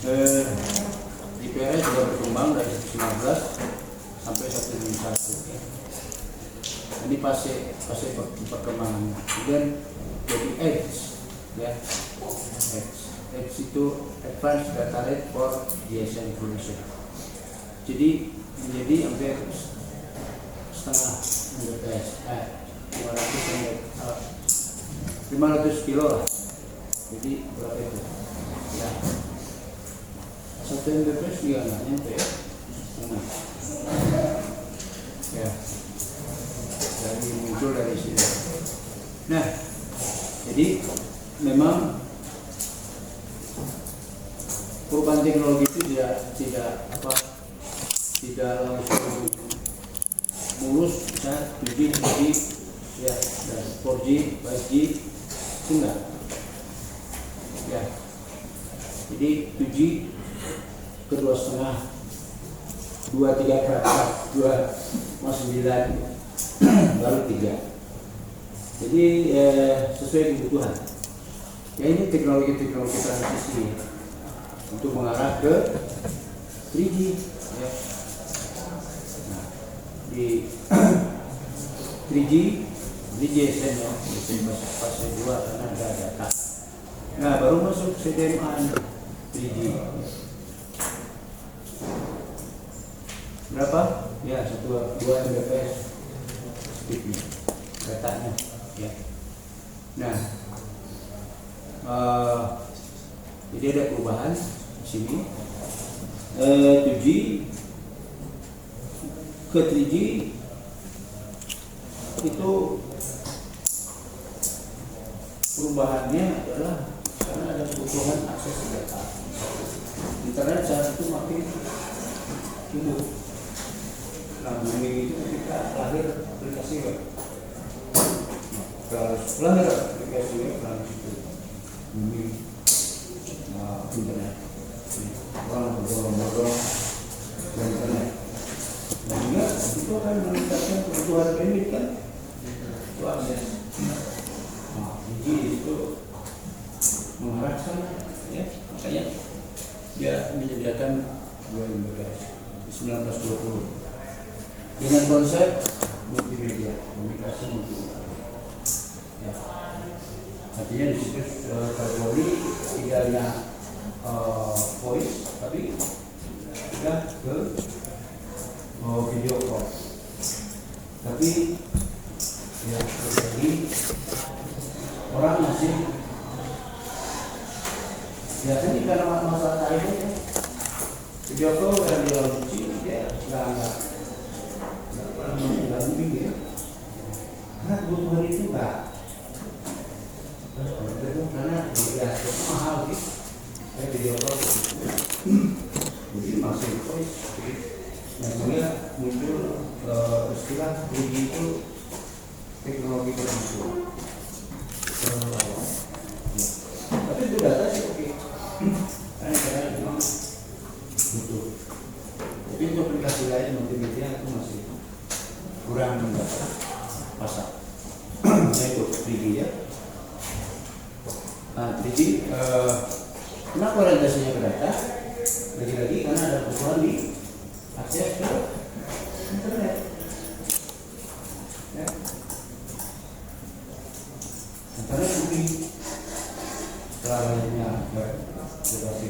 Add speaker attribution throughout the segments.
Speaker 1: IPR juga berkembang dari 19 sampai 1.1 ya. Ini fase perkembangannya. Kemudian jadi Edge ya. Edge itu Advanced Data Rate for GSM Information. Jadi menjadi hampir setengah Mbps, 500 kilo lah. Jadi berapa itu? Ya. 1 Mbps juga nggak nyampe ya. Setengah. Ya. Jadi muncul dari sini. Nah, jadi memang perubahan teknologi itu tidak langsung mulus, bisa 2G, 3G, ya, dan 4G, 5G, itu enggak. Ya, jadi 2G ke 2,5, 2,3 ke atas, 2,9 baru 3. Jadi sesuai kebutuhan. Ya, ini teknologi transisi untuk mengarah ke 3G ya. Nah, di 3G ini GSM ya, GSM fase 2 karena ada data. Nah, baru masuk CDMA 3G. Berapa? Ya, 2 Mbps speednya, datanya ya. Nah, jadi ada perubahan di sini. 2G ke 3G itu perubahannya adalah karena ada kebutuhan akses data. Internet saat itu makin tumbuh. Nah, ini itu ketika lahir aplikasi web. Lahir aplikasi web dalam situ. Ini internet. Orang berbohong-bohong dan internet. Dan juga itu akan meningkatkan kebutuhan bandwidth kan? Itu akses. Nah, jadi itu mengarah sana, ya. Makanya dia menyediakan 2 Mbps 1920 dengan konsep multimedia, komunikasi multimedia. Ya. Artinya di situ kategori tidak hanya voice, tapi juga ke video call. Tapi ya terjadi orang masih biasanya karena masalah itu ya, video call yang dia lucu dia nggak lebih ya, karena kebutuhan itu nggak karena ya mahal gitu. Video call jadi masih voice. Nah, sehingga muncul istilah 3G itu teknologi bermusuh. Tapi itu data sih oke. Karena memang butuh. Tapi untuk aplikasi lain multimedia itu masih kurang mendata pasar. Itu 3G ya. Nah, 3G kenapa orientasinya ke data? Lagi-lagi karena ada kebutuhan di akses ke internet. Ya. Internet lebih setelah lainnya aplikasi.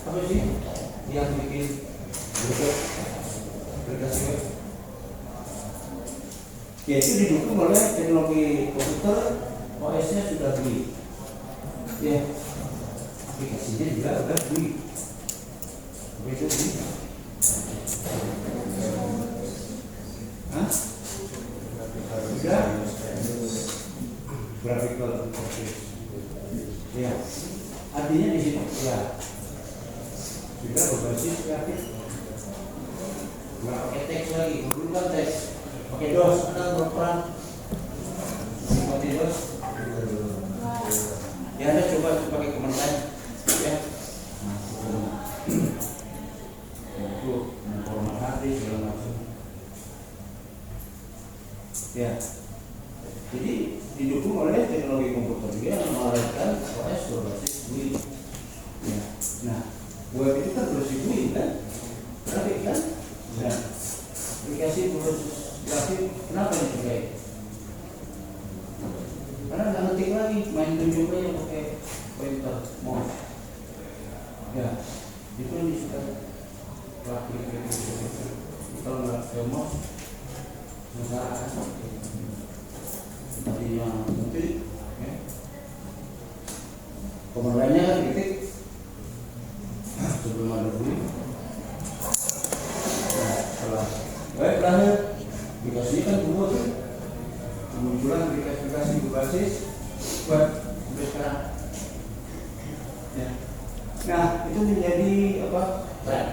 Speaker 1: Apa sih yang bikin berikut aplikasi web? Yaitu didukung oleh teknologi komputer, OS-nya sudah beli. Ya, aplikasinya juga udah beli. Begitu sih. Sudah graphical interface. Ya, artinya di sini ya sudah berbasis grafik. Nggak pakai teks lagi, dulu kan teks pakai DOS, ada berperan pakai DOS. Ya, Anda coba pakai command line ya. Itu format harddisk segala macam. Ya. Jadi didukung oleh teknologi komputer juga yang melahirkan OS akses berbasis GUI. Ya. Nah, web itu kan berbasis GUI kan, grafik kan. Nah, aplikasi berbasis grafik kenapa dipakai? Karena nggak ngetik lagi, main tunjuk aja pakai pointer mouse. Ya, itu yang disuka grafik gitu. Kalau nggak pakai mouse, masalah kan. Tadi yang penting, ya. Komandannya kan ketik sebelum ada bunyi. Nah, setelah baik terakhir aplikasinya kan dua tuh kemunculan aplikasi berbasis web sampai sekarang. Ya. Nah, itu menjadi apa? Tren.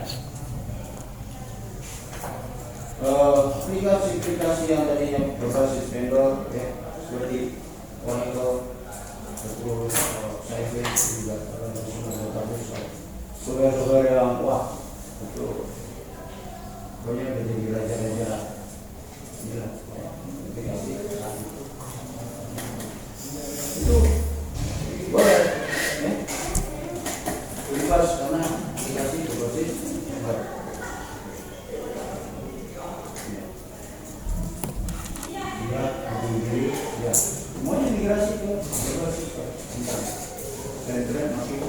Speaker 1: Aplikasi-aplikasi yang tadinya berbasis vendor, ya, seperti Oracle, terus Sybase juga software yang wah itu pokoknya menjadi raja-raja inilah aplikasi itu boleh ya bebas karena aplikasi berbasis web. Ya, semuanya migrasi ke berbasis web. Internet makin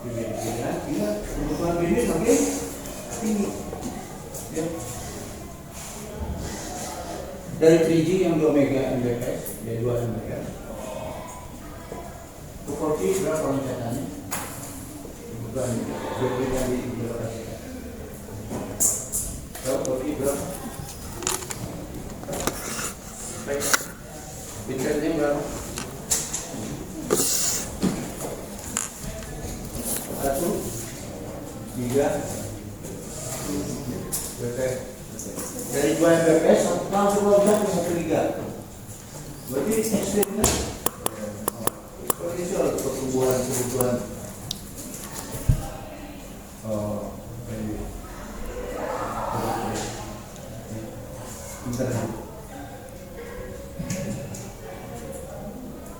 Speaker 1: pilihan, ingat kebutuhan bisnis makin tinggi. Ya. Dari 3G yang 2 Mbps, dari 2 Mbps, ke 4G berapa loncatannya? Kebutuhan yang diimplementasikan. Tahu 4G berapa? Baik, bitrate-nya berapa? 1 giga dari 2 Mbps langsung loncat ke 1 giga. Berarti ekstrim kan? Eksponensial pertumbuhan kebutuhan internet.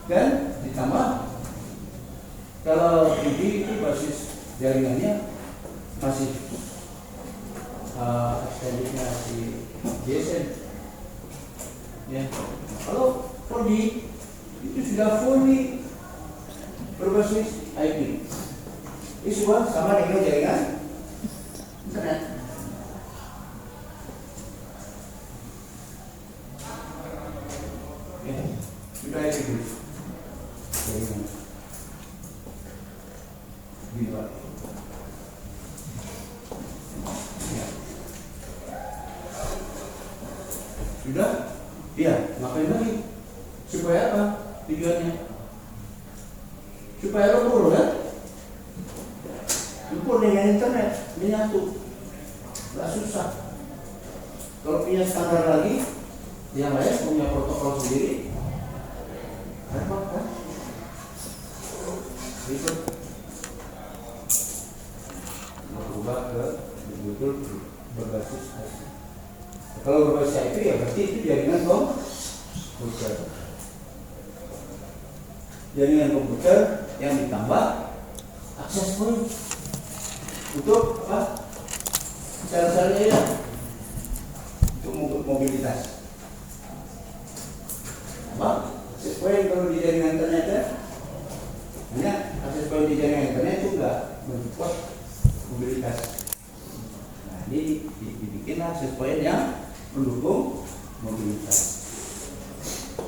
Speaker 1: Dan ditambah kalau 3G itu basis jaringannya masih extendednya si GSM. Ya. Kalau 4G itu sudah fully berbasis IP. Ini semua sama dengan jaringan internet. Ya, sudah IP jaringan. Gila. Ya. Sudah? Iya, ngapain lagi? Supaya apa? Tujuannya? Supaya lo pur kan? Pur dengan internet, menyatu. Gak susah. Kalau punya standar lagi, yang lain punya protokol sendiri. Repot kan? Itu berubah ke betul-betul berbasis IP. Kalau berbasis IP ya berarti itu jaringan komputer. Jaringan komputer yang ditambah akses point untuk apa? Cara-caranya ya untuk mobilitas. Apa? Akses point kalau di jaringan internet ya, hanya akses point di jaringan internet itu enggak mensupport mobilitas. Nah, ini dibikin akses point yang mendukung mobilitas.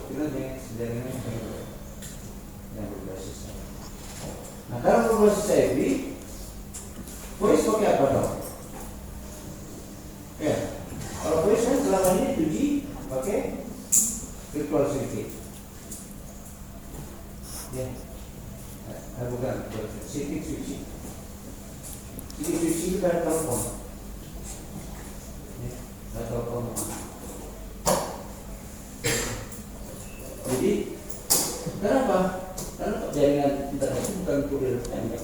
Speaker 1: Kita jaringan yang berbasis. Nah, kalau berbasis IP, voice pakai apa dong? Ya, kalau voice kan selama ini 2G pakai virtual circuit. Ya, bukan circuit switching. Circuit switching itu ada telepon. Ya, ada telepon. Jadi, kenapa? Karena jaringan internet itu bukan kurir pendek.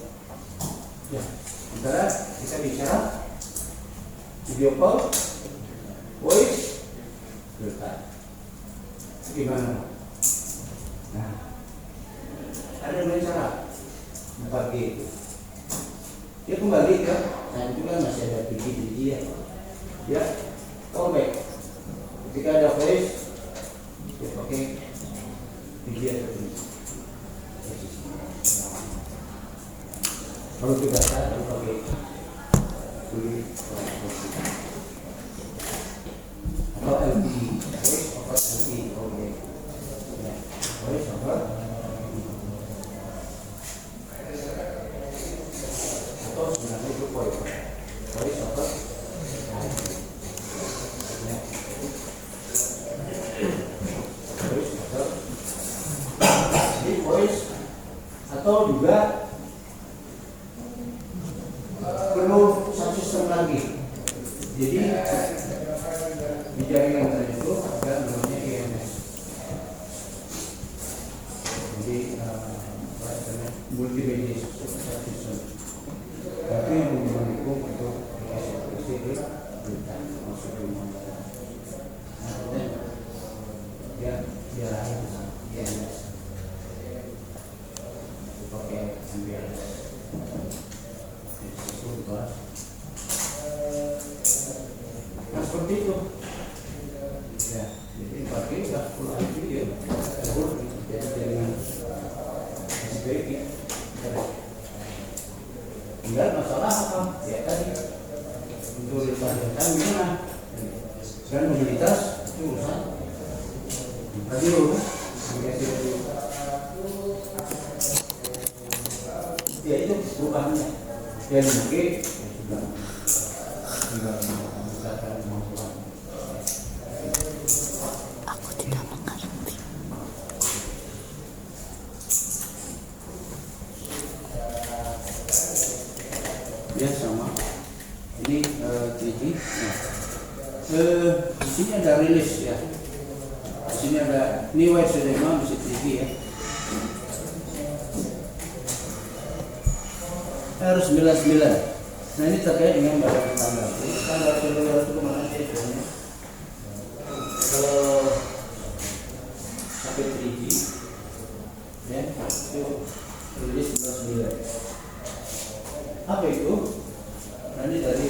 Speaker 1: Ya, sementara kita bicara video call, voice, real time. Gimana? Nah, 4G itu. Dia kembali ke, nah itu kan masih ada 3G ya. Ya, callback. Ketika ada voice, dia pakai 3G atau 3G. Kalau tidak ada, dia pakai atau LTE, voice over LTE, callback. Ya, voice over. Atau sebenarnya itu voice over. Voice over. Atau juga perlu subsistem lagi. Jadi di jaringan tertentu ada namanya IMS. Jadi multimedia subsystem. Tapi mendukung untuk aplikasi masuk ke rumah. Ya, dia lahir IMS. Pakai MPLS. Nah seperti itu. Ya, jadi pakai sudah 10 video. Jadi dengan SPG. Tinggal masalah apa? Ya tadi untuk dilakukan gimana? Dan mobilitas itu urusan radio. Ya itu perubahannya. Dan mungkin sudah menggunakan kemampuan.
Speaker 2: Aku tidak mengerti.
Speaker 1: Ya sama. Ini 3G. Nah, di sini ada rilis ya. Di sini ada ini WCDMA masih 3G ya. R99. Nah ini terkait dengan badan standar. Standar seluler itu kemana sih sebenarnya? Kalau sampai 3G, ya itu rilis 99. Apa itu? Nah ini dari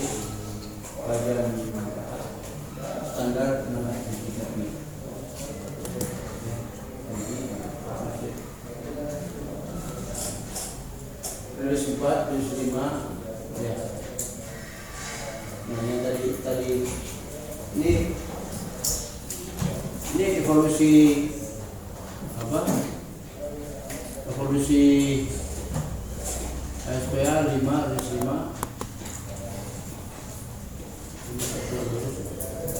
Speaker 1: badan standar namanya 3G. Rilis 4, rilis 5 ya. Nah yang tadi ini evolusi apa? Evolusi SPA 5, rilis 5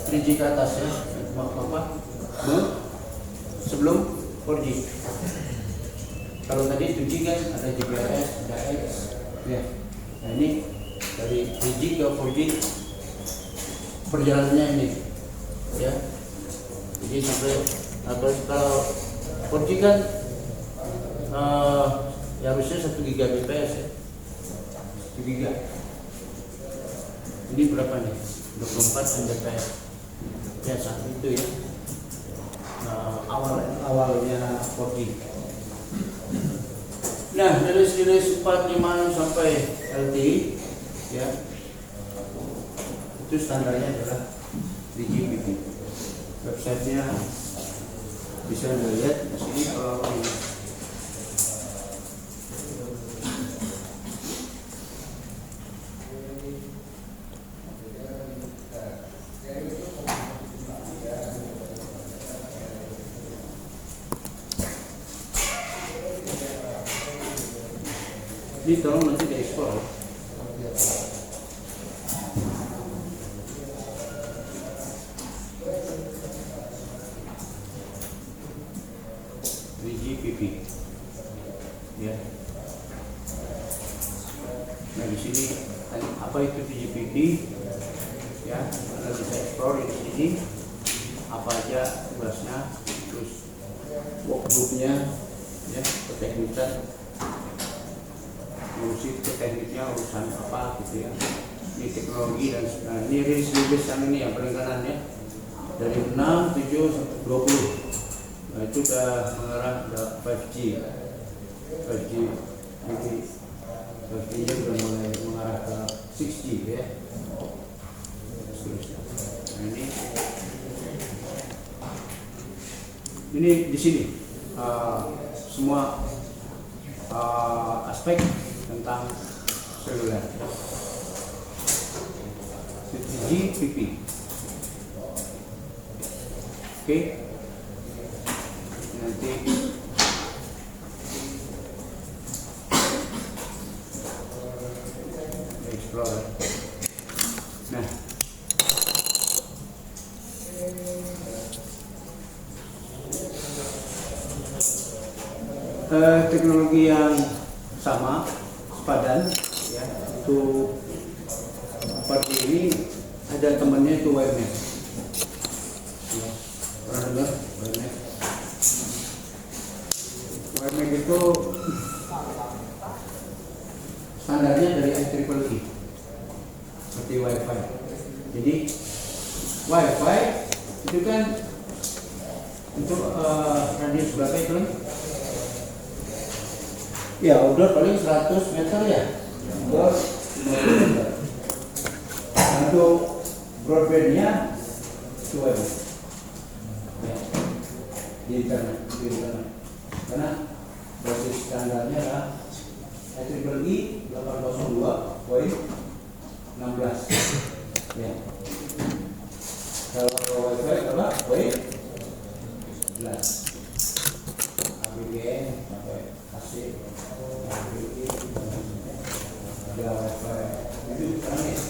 Speaker 1: 3G ke atas ya. Apa? Sebelum 4G. Kalau tadi 2G kan ada GPRS, ada X, ya. Nah ini dari 3G ke 4G perjalanannya ini, ya. Jadi sampai kalau 4G kan ya harusnya 1 Gbps ya, 1 giga. Ini berapa nih? 24 Mbps. Ya saat itu ya. Awalnya 4G. Nah, rilis 4, 5 sampai LTE ya. Itu standarnya adalah 3GPP. Websitenya bisa dilihat di sini kalau ini. Ini tolong nanti diekspor. GPP, ya. Nah di sini apa itu GPP? Ya, Anda bisa eksplor di sini apa aja tugasnya, terus workbooknya, ya, keteknikan. Musik tekniknya urusan apa gitu ya, ini teknologi dan ini rilis yang ini yang paling kanan ya, dari 6, 7 sampai 20. Nah itu udah mengarah ke 5G ini berarti dia sudah mulai mengarah ke 6G ya. Seterusnya. Nah, ini di sini semua aspek tentang seluler. 3GPP. Oke. Nanti explore. Nah, teknologi yang sama sepadan ya, untuk seperti ini ada temannya itu WireMax ya, pernah dengar WireMax? WireMax itu standarnya dari IEEE seperti Wi-Fi. Jadi Wi-Fi itu kan untuk radius berapa itu? Ya, outdoor paling 100 meter ya. Outdoor 50 meter. Untuk broadbandnya 2 ya, di internet. Karena basis standarnya adalah IEEE 802.16 ya. Kalau Wi-Fi adalah poin 11. ABGN sampai AC, ada Wi-Fi itu sekarang ya.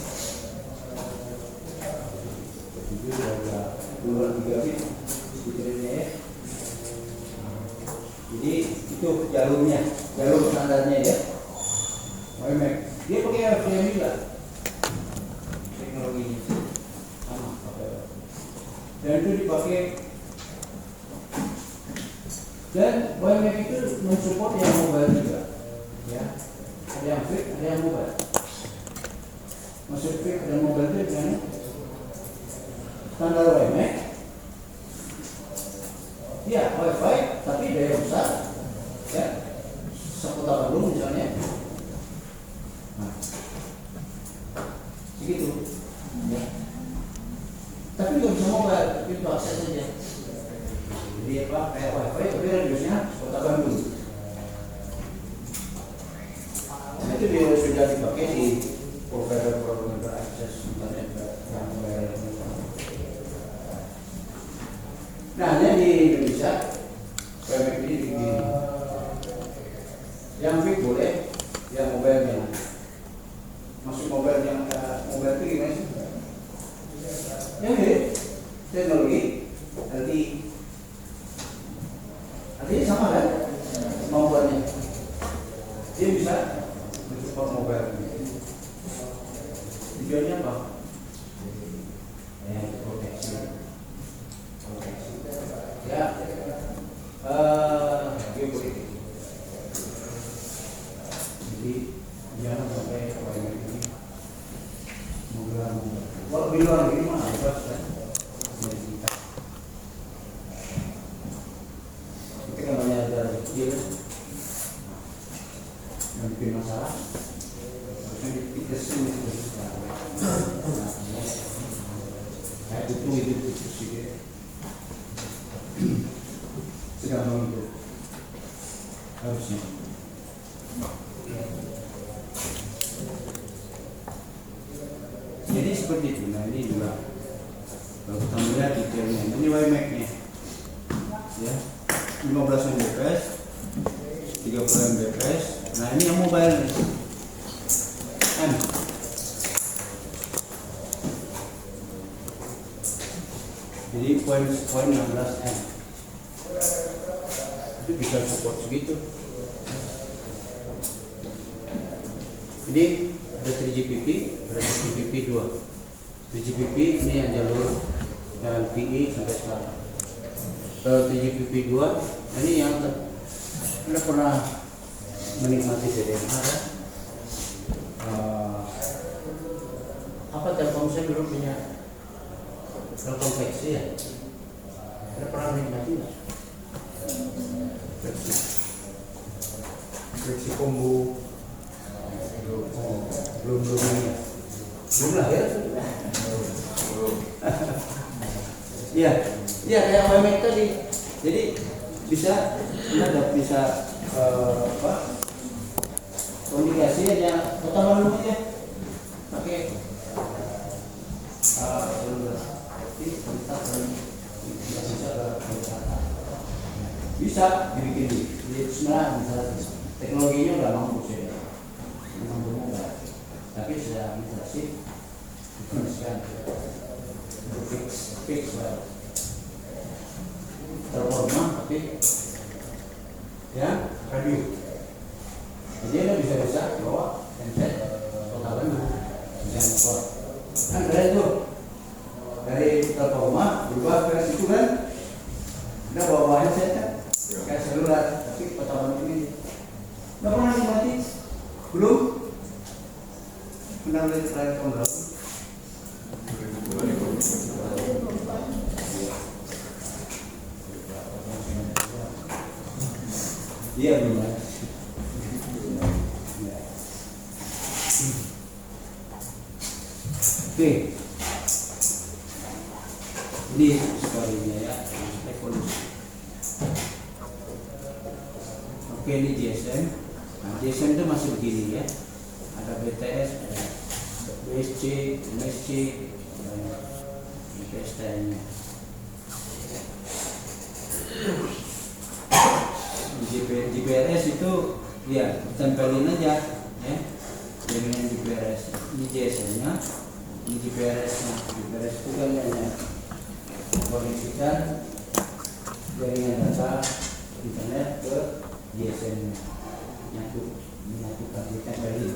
Speaker 1: Itu ada 2 gigabit speednya ya. Jadi itu jalurnya, jalur standarnya ya. WiMAX dia pakai RFID juga teknologinya sama pakai, dan itu dipakai, dan WiMAX itu mensupport yang mobile juga ya, ada yang fixed ada yang mobile. Maksud fixed dan mobile itu gimana? Standar WiMAX ya Wi-Fi tapi daya besar ya, seputar dulu misalnya. Nah, segitu ya. Tapi nggak bisa mobile, tapi itu akses saja. Jadi apa, kayak Wi-Fi tapi radiusnya kota Bandung. Nah, itu dia sudah dipakai di provider akses internet yang mobile. Nah, hanya di Indonesia WiMAX ini begini. Yang fix boleh, yang mobile jangan. Maksud mobile yang mobile itu gimana sih? Yang ini teknologi LTE. Artinya sama kan kemampuannya. Dia bisa mensupport mobile. Tujuannya apa? Proteksi. Ya, geopolitik. Jadi jangan sampai WiMAX ini mengganggu. Kalau di luar negeri mah bebas kan, itu kan banyak ada kecil yang bikin masalah, harusnya dipikesin itu. Kayak itu sih sedang untuk harusnya. Jadi seperti itu. Nah, ini juga kalau kita melihat detailnya, ini WiMAX-nya ya, 15 Mbps, 30 Mbps. Nah, ini yang mobile nih, M. Jadi poin 16 M itu bisa support segitu. Jadi ada 3GPP, ada 3GPP 2. 3GPP ini yang jalur LTE sampai sekarang. Kalau 3GPP 2 ini yang Anda pernah menikmati CDMA kan? Apa Telkomsel dulu punya Telkomfleksi ya? Anda pernah menikmati nggak? Fleksi combo belum ini ya. Belum lahir. Iya, iya kayak WMX tadi. Jadi bisa apa? Komunikasi aja kota malu aja pakai bisa dibikin di sebenarnya bisa teknologinya udah mampu sih, mampunya enggak, tapi sudah administrasi dikoneksikan untuk fix terforma tapi ya radio. Jadi Anda bisa bawa handset kota Bandung bisa ngeluar. Kan keren tuh dari terforma berubah ke situ kan, Anda bawa handset kan, kayak seluler tapi kota Bandung ini nggak pernah dimati belum pernah lihat terakhir tahun berapa? Iya belum ya. Oke, ini sekalinya ya evolusi. Oke, ini GSM. Nah, GSM itu masih begini ya. Ada BTS, ada BSC, MSC, dan PSTN-nya. GPRS itu ya tempelin aja ya jaringan GPRS. Ini GSM-nya, ini GPRS-nya. GPRS itu kan hanya koneksikan jaringan data internet ke GSM-nya, menyatukan ditempelin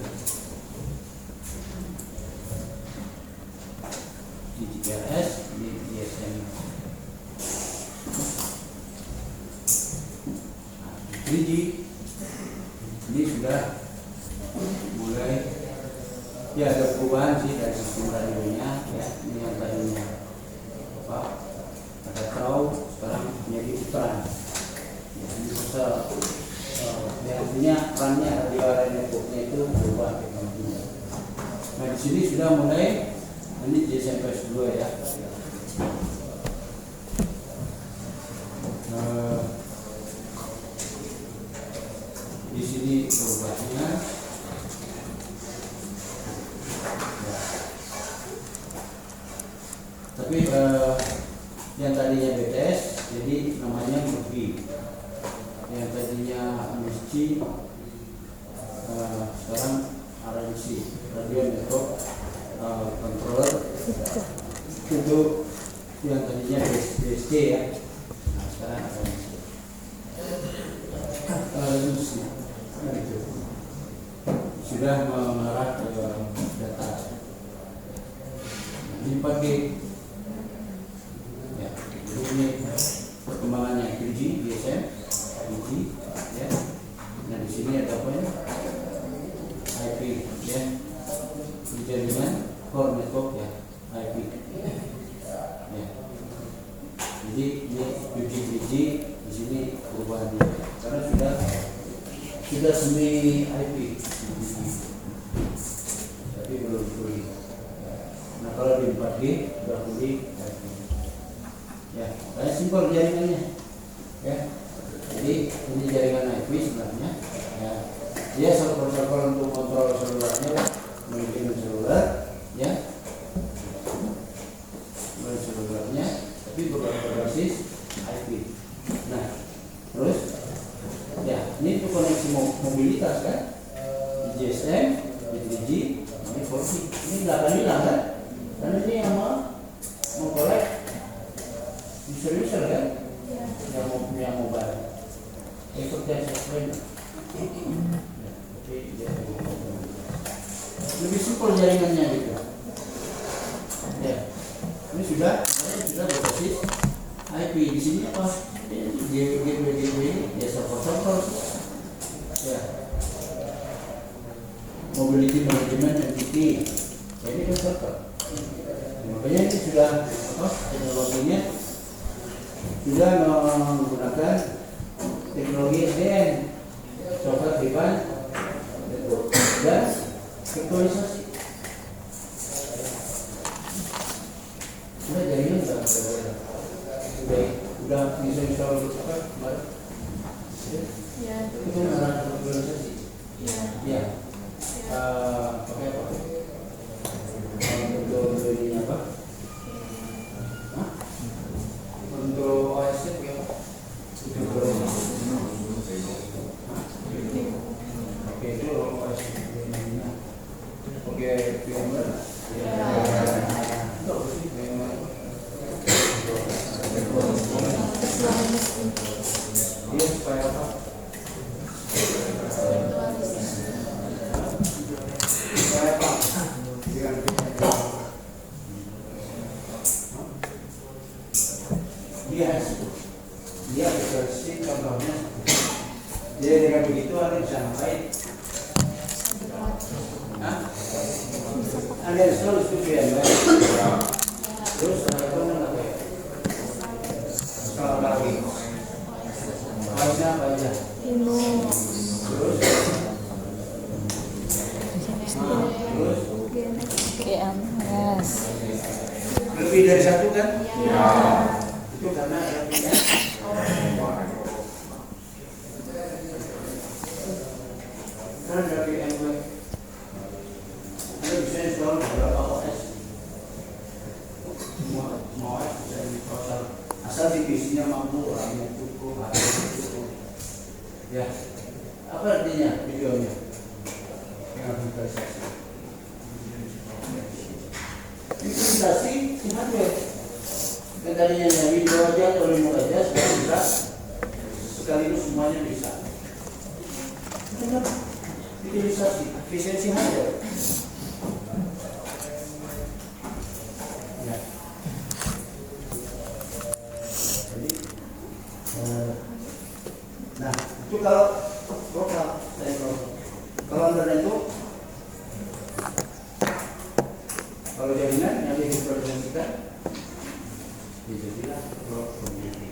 Speaker 1: di GPRS di GSM-nya. 3G ini sudah mulai ya ada perubahan sih dari sistem radionya ya. Ini yang tadinya apa ada tahu sekarang menjadi puteran ya, ini bisa artinya perannya radio area networknya itu berubah teknologinya. Nah di sini sudah mulai ini GSM+2 ya. Di sini perubahannya ya. Tapi yang tadinya BTS jadi namanya MUFI, yang tadinya MSC sekarang RNC, Radio Network Controller, itu yang tadinya BSD ya, nah sekarang RNC. Sudah mengarah ke data ini pakai ya. Jadi ini perkembangannya 3G, GSM, 2G ya. Nah di sini ada apa ya? IP ya, jaringan core network ya, IP ya. Jadi ini 2G, 3G di sini perubahannya karena sudah semi IP tapi belum fully. Nah kalau di 4G sudah fully IP ya, kayak simpel jaringannya ya. Jadi ini jaringan IP sebenarnya ya, dia server untuk kontrol selulernya, mungkin seluler ya, selulernya tapi berbasis IP. Nah terus ya ini untuk koneksi mobilitas kan, di GSM, di 3G, ini 4G. Ini nggak akan hilang kan, karena ini yang mau kolek user kan, yang mobile. Ikut yang software. Lebih simpel jaringannya gitu. Ya, ini sudah berbasis IP. Di sini apa? Gateway ya server ya, mobility management entity jadi kan server. Makanya ini sudah apa, teknologinya sudah menggunakan teknologi SDN, software defined dan virtualisasi. bisa ngapain? Hah? Ada selalu setuju ya, Mbak? Terus ada apa ya? Kalau lagi harusnya apa aja? Terus
Speaker 2: GMS.
Speaker 1: lebih dari satu kan? Ya. Itu karena artinya kan dari MW Anda bisa install beberapa OS, semua OS bisa di-install asal divisinya mampu, orangnya cukup, harganya cukup. Ya, apa artinya videonya? Yang virtualisasi. Virtualisasi si hardware. Yang tadinya video aja atau remote aja sekarang bisa sekaligus semuanya bisa. Benar. Virtualisasi, efisiensi hardware. Ya. Jadi, nah itu kalau lokal, kalau Anda itu kalau jaringan yang divirtualisasikan jadilah cloud computing.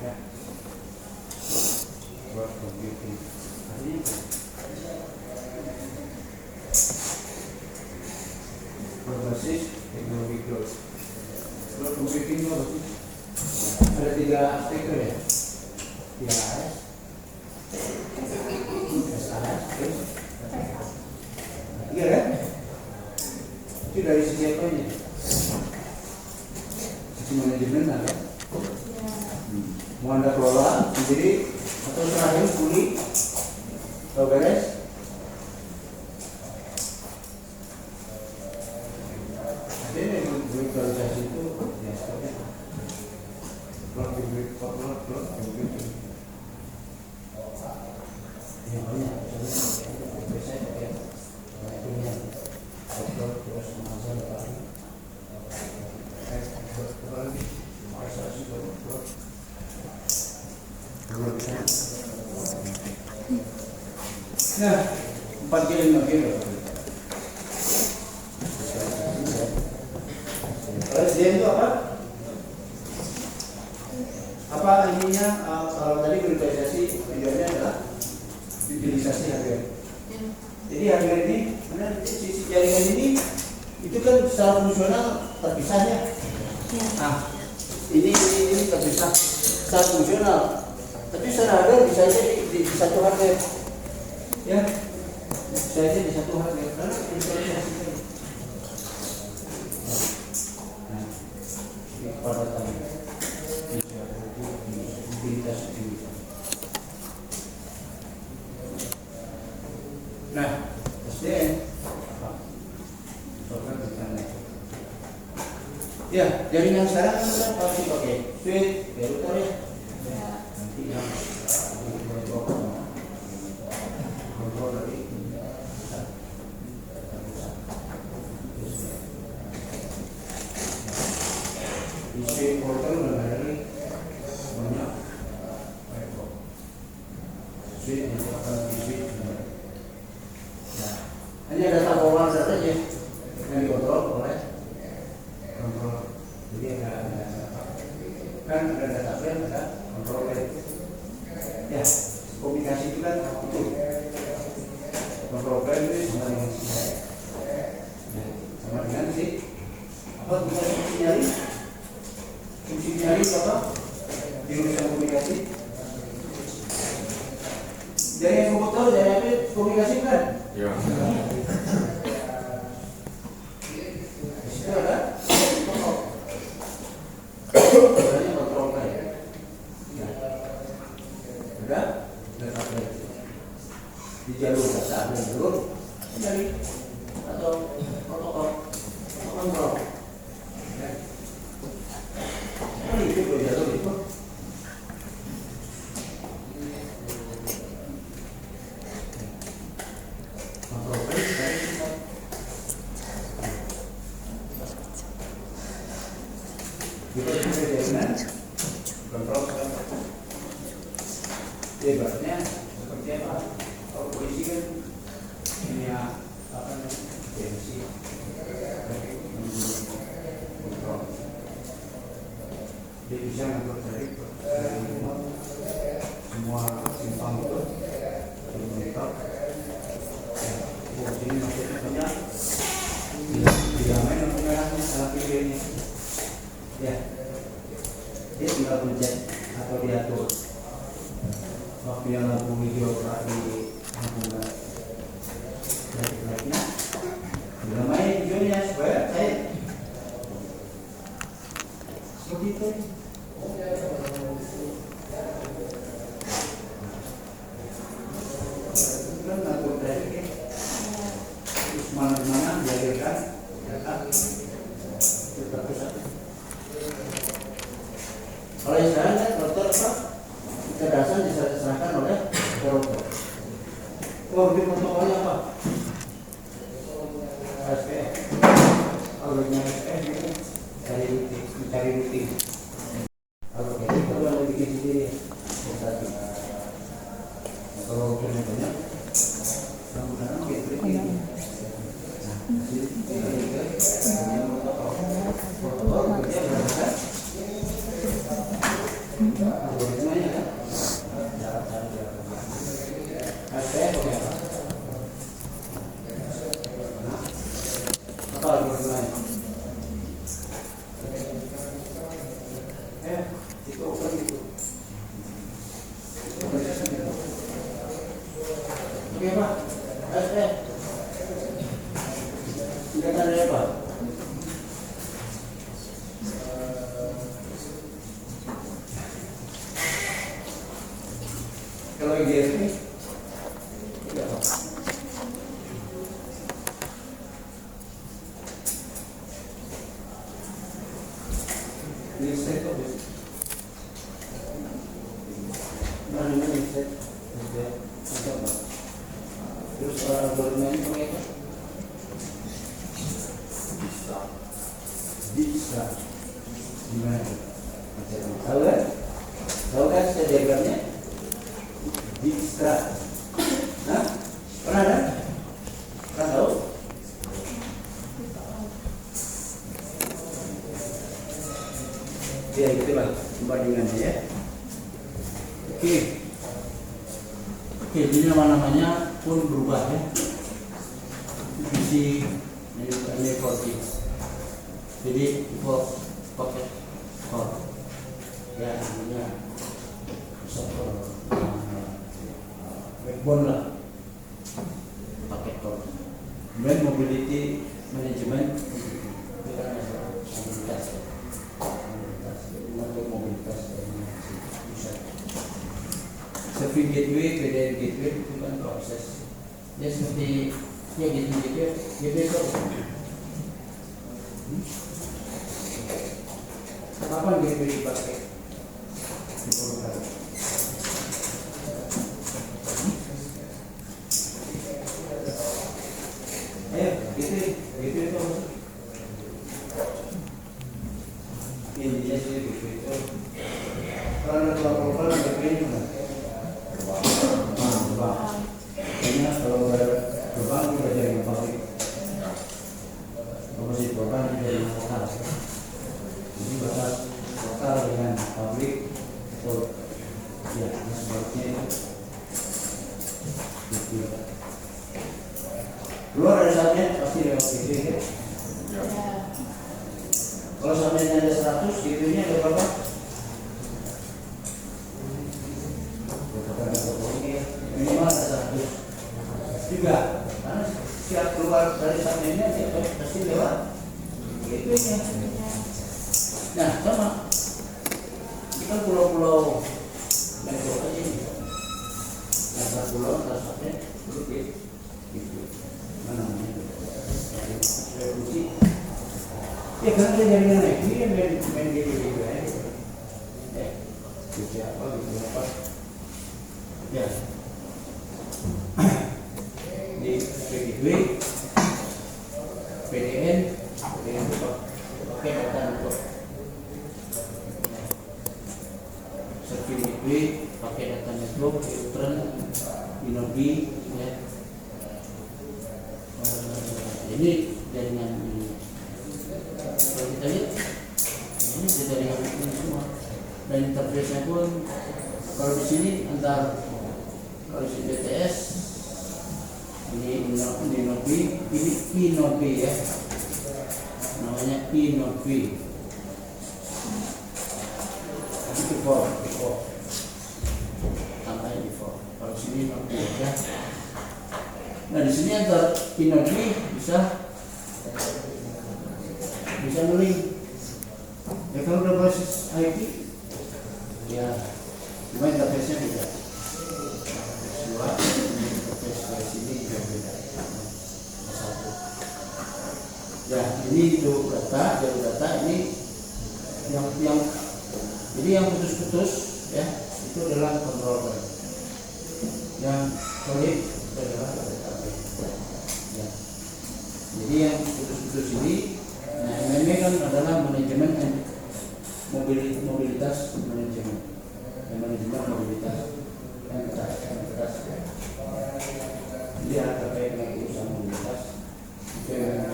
Speaker 1: Ya. Cloud computing. Artinya berbasis teknologi cloud. Cloud computing itu apa sih? Ada 3 aspek ya. 3S, SAS, terus iya kan? Itu dari sisi apa ini? Sisi manajemen ada? Mau Anda kelola sendiri atau serahin kuli? Tahu beres? Jadi virtualisasi itu ya seperti itu. Cloud computing. Ya banyak. Biasanya pakai punya software terus mengasah lagi. Nah, 4 kilo 5 kilo. Kalau SDM itu apa? Apa ininya? Kalau tadi virtualisasi videonya adalah utilisasi hardware. Jadi hardware ini, mana sisi jaringan ini itu kan secara fungsional terpisahnya. Nah, ini terpisah secara fungsional. Tapi secara hardware bisa aja di satu hardware. Ya, bisa aja di satu hardware karena virtualisasi. Nah, ini kepadatan mobilitas ini. Nah, SDM apa? Software internet. Ya, jaringan sekarang kan pasti pakai switch, router ya. Nanti yang kontrol dari isi portal dari banyak switch yang akan switch. Hanya data forward saja yang dikontrol oleh kontrol. Jadi ada kan ada data frame, ada kontrol rate. Ya, komunikasi itu kan itu kontrol frame itu sama dengan sama dengan si apa bukan fungsi nyari? Fungsi nyari apa? Di urusan komunikasi. Dari yang komputer, dari apa komunikasi kan? Ya. Itu ada kontrol play. Ya. Ada data play. Di jalur data ada jalur dari atau protokol kontrol. Ya. Ini itu jalur itu. Kita bisa jaringan kontrol ibaratnya seperti kan ngatur traffic, terus mana-mana dihadirkan data itu terpusat. Kalau yang sekarang kan dokter apa? Kecerdasan diserahkan oleh robot. Oh, di protokolnya apa? SPF. Alurnya SPF itu mencari rutin. Kalau kayak gitu kalau yang bikin sendiri, satu. Kalau punya banyak, kadang-kadang gitu. Protokol kerja berdasarkan algoritmanya kan. SPF pakai apa? Apa algoritmanya? Itu apa gitu? Oke Pak, singkatan dari apa? Kalau IGSP itu apa? Listrik kok bisa? Mana ini listrik? Itu apa? Terus algoritma ini pakai apa? Bisa. Gimana? Tahu kan? Tahu kan saya diagramnya? Dijkstra. Nah, pernah kan? Pernah tahu? Ya, itulah perbandingannya ya. Oke. Oke, ini nama-namanya pun berubah ya. Visi ini voltage. Jadi pocket core. Ya, namanya software. Backbone lah. Paket core. Kemudian mobility management bukan mobilitas. Mobilitas pusat. Serving gateway, PDN gateway itu kan proses. Ya seperti ya gateway itu kapan gateway dipakai? Diperlukan. Ayo, gateway itu intinya sih gateway itu. Kalau ada kelompok gateway itu kan gerbang. Kayaknya kalau ada gerbang kita jadi pabrik. Komposisi gerbang jadi lokal. Jadi batas lokal dengan pabrik atau ya sebaliknya itu. Keluar ada saatnya pasti lewat gitu ya. Kalau saatnya ada 100, gitu-nya ada berapa? Minimal ada 100 juga, karena setiap keluar dari sampingnya dia pasti lewat gitu ya. Nah sama kita pulau-pulau metro aja ini, antar pulau antar samping dulu gitu mana namanya revolusi ya karena dia jaringan naik dia main gitu ya gitu apa gitu apa ya di PGW, PDN itu pakai data untuk serving gateway, pakai data network, Utren, Inobi, ya. Ini jaringan ini. Kalau kita lihat, ini jaringan ini semua. Dan interface-nya pun kalau di sini antar kalau di BTS ini Inobi, ini Inobi ya, namanya Inobi. Itu before, tambahnya before. Kalau sini Inobi ya. Nah di sini antar Inobi bisa ngeling. Ya kalau udah basis IP, ya cuma interface-nya beda. Dua interface Ya, ini jalur data ini yang jadi yang putus-putus ya itu adalah controller. Yang solid adalah database. Ya. Jadi yang putus-putus ini, nah MMA kan adalah manajemen mobilitas manajemen mobilitas yang keras. Jadi ada terkait dengan urusan mobilitas.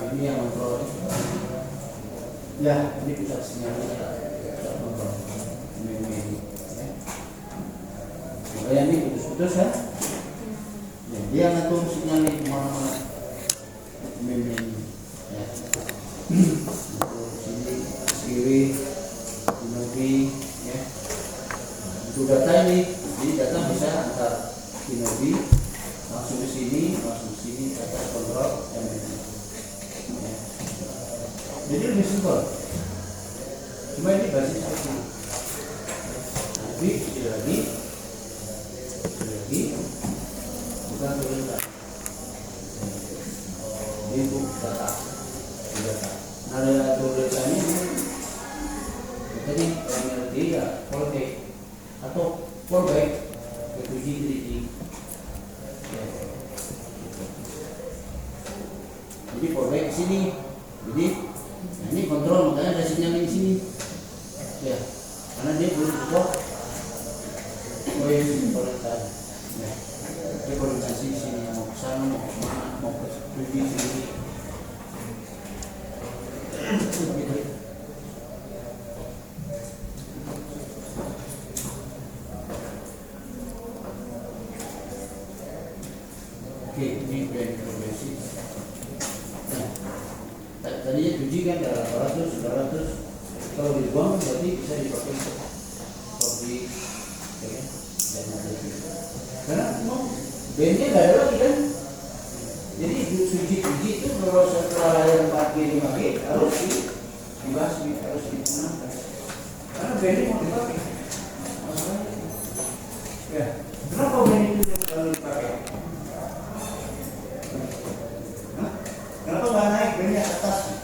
Speaker 1: Ini yang kontrol. Ya, ini pusat sinyal pusat kontrol. MMA. Ya. Ini putus-putus ya. Ya, dia ngatur sinyal di mana-mana. MMA. Ya. Sini, kiri, Kinobi, ya. Untuk data ini, jadi data bisa antar Kinobi langsung ke sini, data kontrol MMA. Ya. Jadi lebih simpel. Cuma ini basis seperti ini. Tapi sekali lagi, bukan tulisan. Ini untuk data. Nah, ada tulisannya tadi MLD ya, fallback atau fallback ke 7 ya. Jadi fallback ke sini. Jadi ini kontrol, makanya ada sinyal di sini. Ya, karena dia belum buka. Oh ini konektasi. Ya, dia konektasi di sini mau ke sana, mau ke mana, mau ke sini. Oke, ini brand progresi. Nah, tadinya 7 kan ada 800. Kalau dibuang berarti bisa dipakai kopi, ya, dan macam-macam. Karena memang bandnya nggak ada lagi kan. Jadi suji itu kalau setelah yang 4G 5G harus dibasmi, harus digunakan. Karena band mau dipakai. Ya, kenapa band itu yang selalu dipakai? Kenapa nggak naik bandnya ke atas?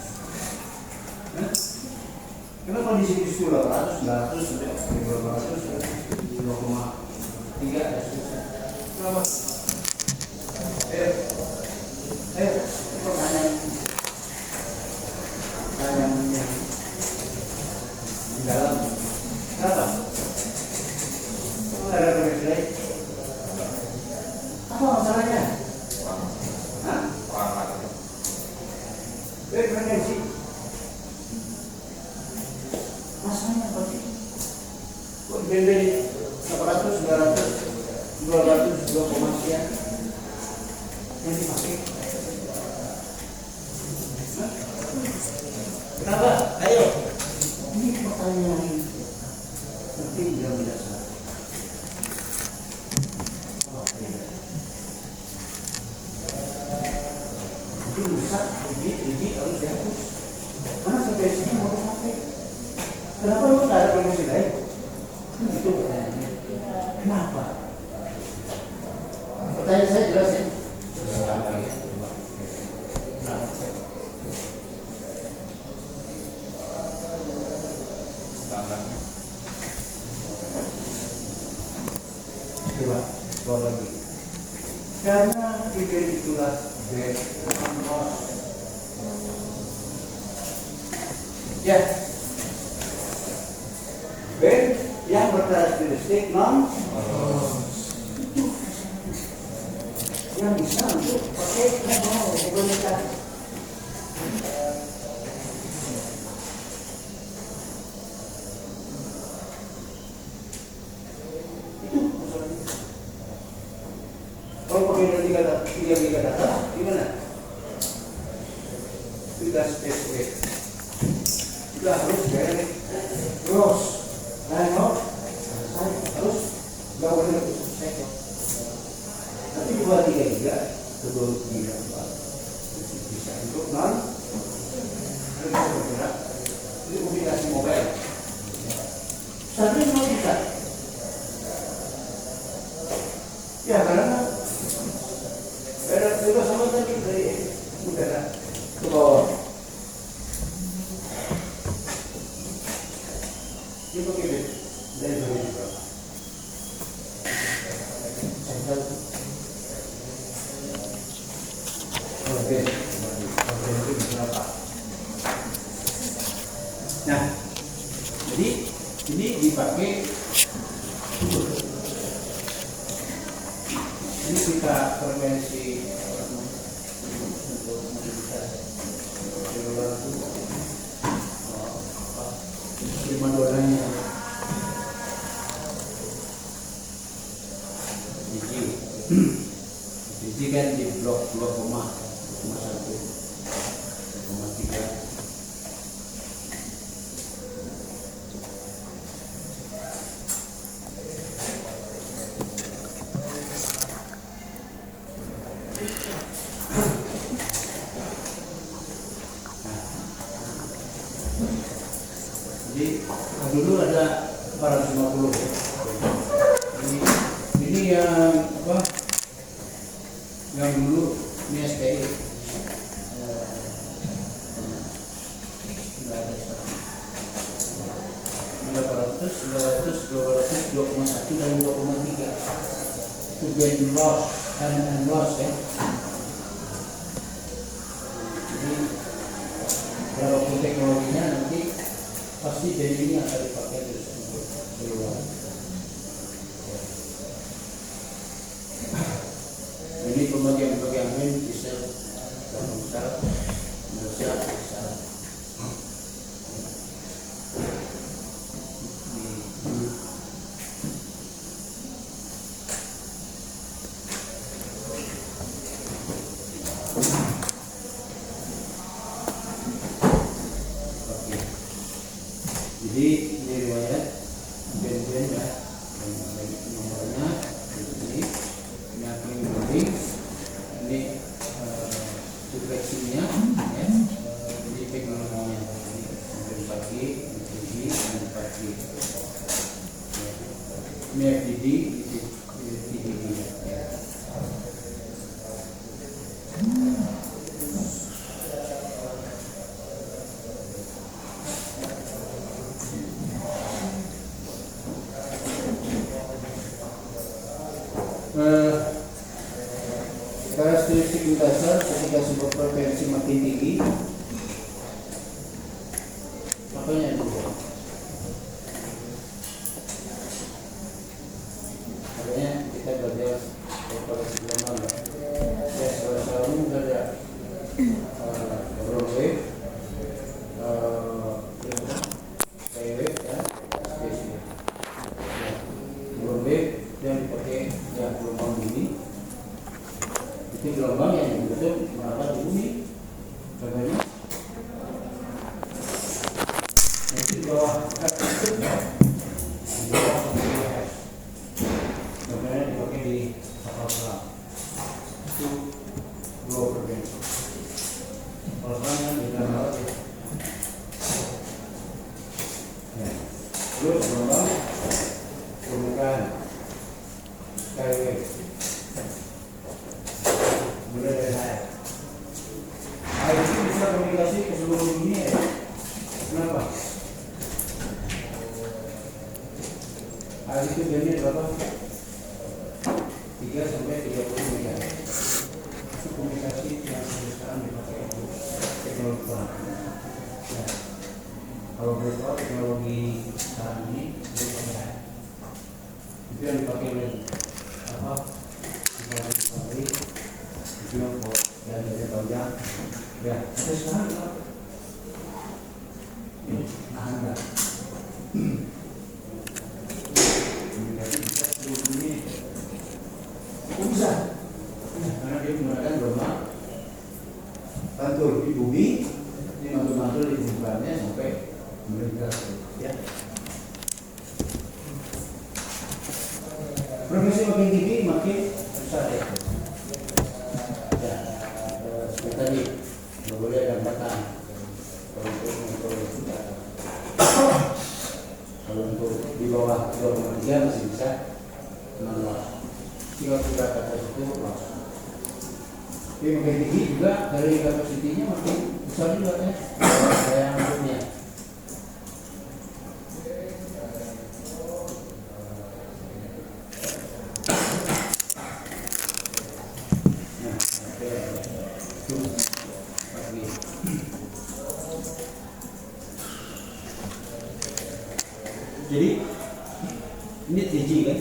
Speaker 1: Kenapa di sini 900, 900 sudah 200, 2,3 ada susah. Kenapa? Pertanyaan yang di dalam. Kenapa? Ada koneksi? Apa masalahnya? Hah? Frekuensi. Masalahnya apa sih? Kok band-band 800, 900, 200, 2, sekian yang dipakai? Kenapa? Ayo. Ini pertanyaan penting yang mendasar. Itu rusak, ini harus dihapus. Karena sampai sini mau dipakai. Kenapa lu nggak ada promosi lain? Itu pertanyaannya. Kenapa? Pertanyaan saya jelas ya. Coba, bawa lagi. Karena ide itulah band. Ya. Band yang berkarakteristik non yang bisa untuk pakai komunikasi. Itu masalahnya. Kalau pakai 3 giga data, gimana? Sudah spesifik. Sudah harus beres. Terus. Terus nggak boleh sektor. Nanti 2, 3 giga, 2 giga 4 bisa untuk non bisa bergerak. Ini komunikasi mobile. Tapi mau bisa. Ya karena ada juga sama tadi dari udara ke bawah. itu berapa. Nah, jadi ini dipakai ini kita frekuensi untuk mobilitas seluler itu lima dolanya biji kan di blok 2,1,3. Jadi dulu ada 450 ya. Ini yang apa? Yang dulu ini SPI. Enggak ada sekarang. 900, 2,1 dan 2,3. Itu gain loss and loss ya. Jadi walaupun teknologinya nanti pasti dari ini akan dipakai terus untuk keluar. Ini pembagian main bisa besar, besar. Jadi ini riwayat band-band ya, nomornya ini akan dibanding ini dupleksinya ya, ini teknologinya ini pagi, ini pagi, ini FDD, ini ya. Karakteristik dasar ketika sebuah frekuensi makin tinggi, makanya itu makanya kita belajar frekuensi global ya, salah ini ada Broadway, Skyway ya, spesial Broadway yang dipakai yang gelombang ini. Itu gelombang yang betul merapat di bumi. Contohnya itu di bawah itu di bawah contohnya dipakai di kapal selam itu 2%. Kapal selam yang di dalam laut ya. Terus gelombang permukaan Skyway mulai dari air itu bisa komunikasi ke seluruh dunia ya. Kenapa? Air itu bandnya berapa? 3 sampai 30 meter. Itu komunikasi yang sekarang dipakai untuk teknologi perang. Ya. Kalau boleh tahu teknologi sekarang ini itu yang dipakai oleh apa? Pabrik Tiongkok dan dari panjang ya ada sekarang ini anda komunikasi bisa seluruh dunia bisa ya, karena dia menggunakan gelombang pantul di bumi, ini mantul-mantul di permukaannya sampai melintas ya. Frekuensi makin tinggi makin besar ya. Seperti tadi, nggak boleh ada batang. Kalau untuk di bawah 2,3 masih bisa manual. Jika sudah ke atas itu langsung. Tapi makin tinggi juga dari kapasitinya makin besar juga ya. Daya angkutnya. Nah, Jadi ini TG kan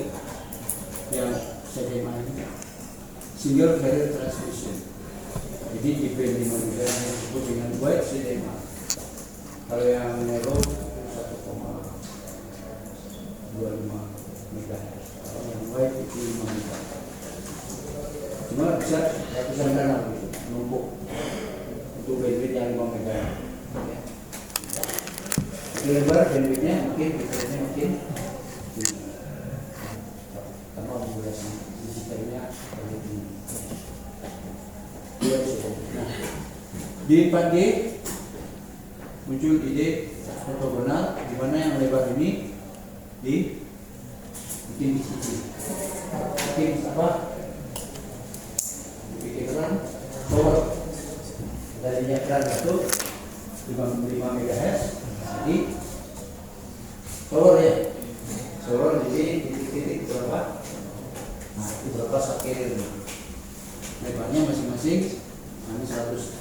Speaker 1: yang CDMA ini single carrier transmission. Jadi tipe 5 MHz yang disebut dengan wide CDMA. Kalau yang narrow 1,25 MHz. Kalau yang wide itu 5 MHz. Cuma bisa ratusan kanal gitu, numpuk untuk bandwidth yang 5 MHz. Ya. Lebar bandwidthnya mungkin fiturnya mungkin tambah modulasi digitalnya lebih tinggi. Nah, di 4G muncul ide ortogonal di mana yang lebar ini bikin apa? Dibikinkan tower dari keran itu 5 MHz. Jadi tower ya, tower jadi titik-titik berapa? Nah, itu berapa subcarrier? Lebarnya masing-masing, ini 100,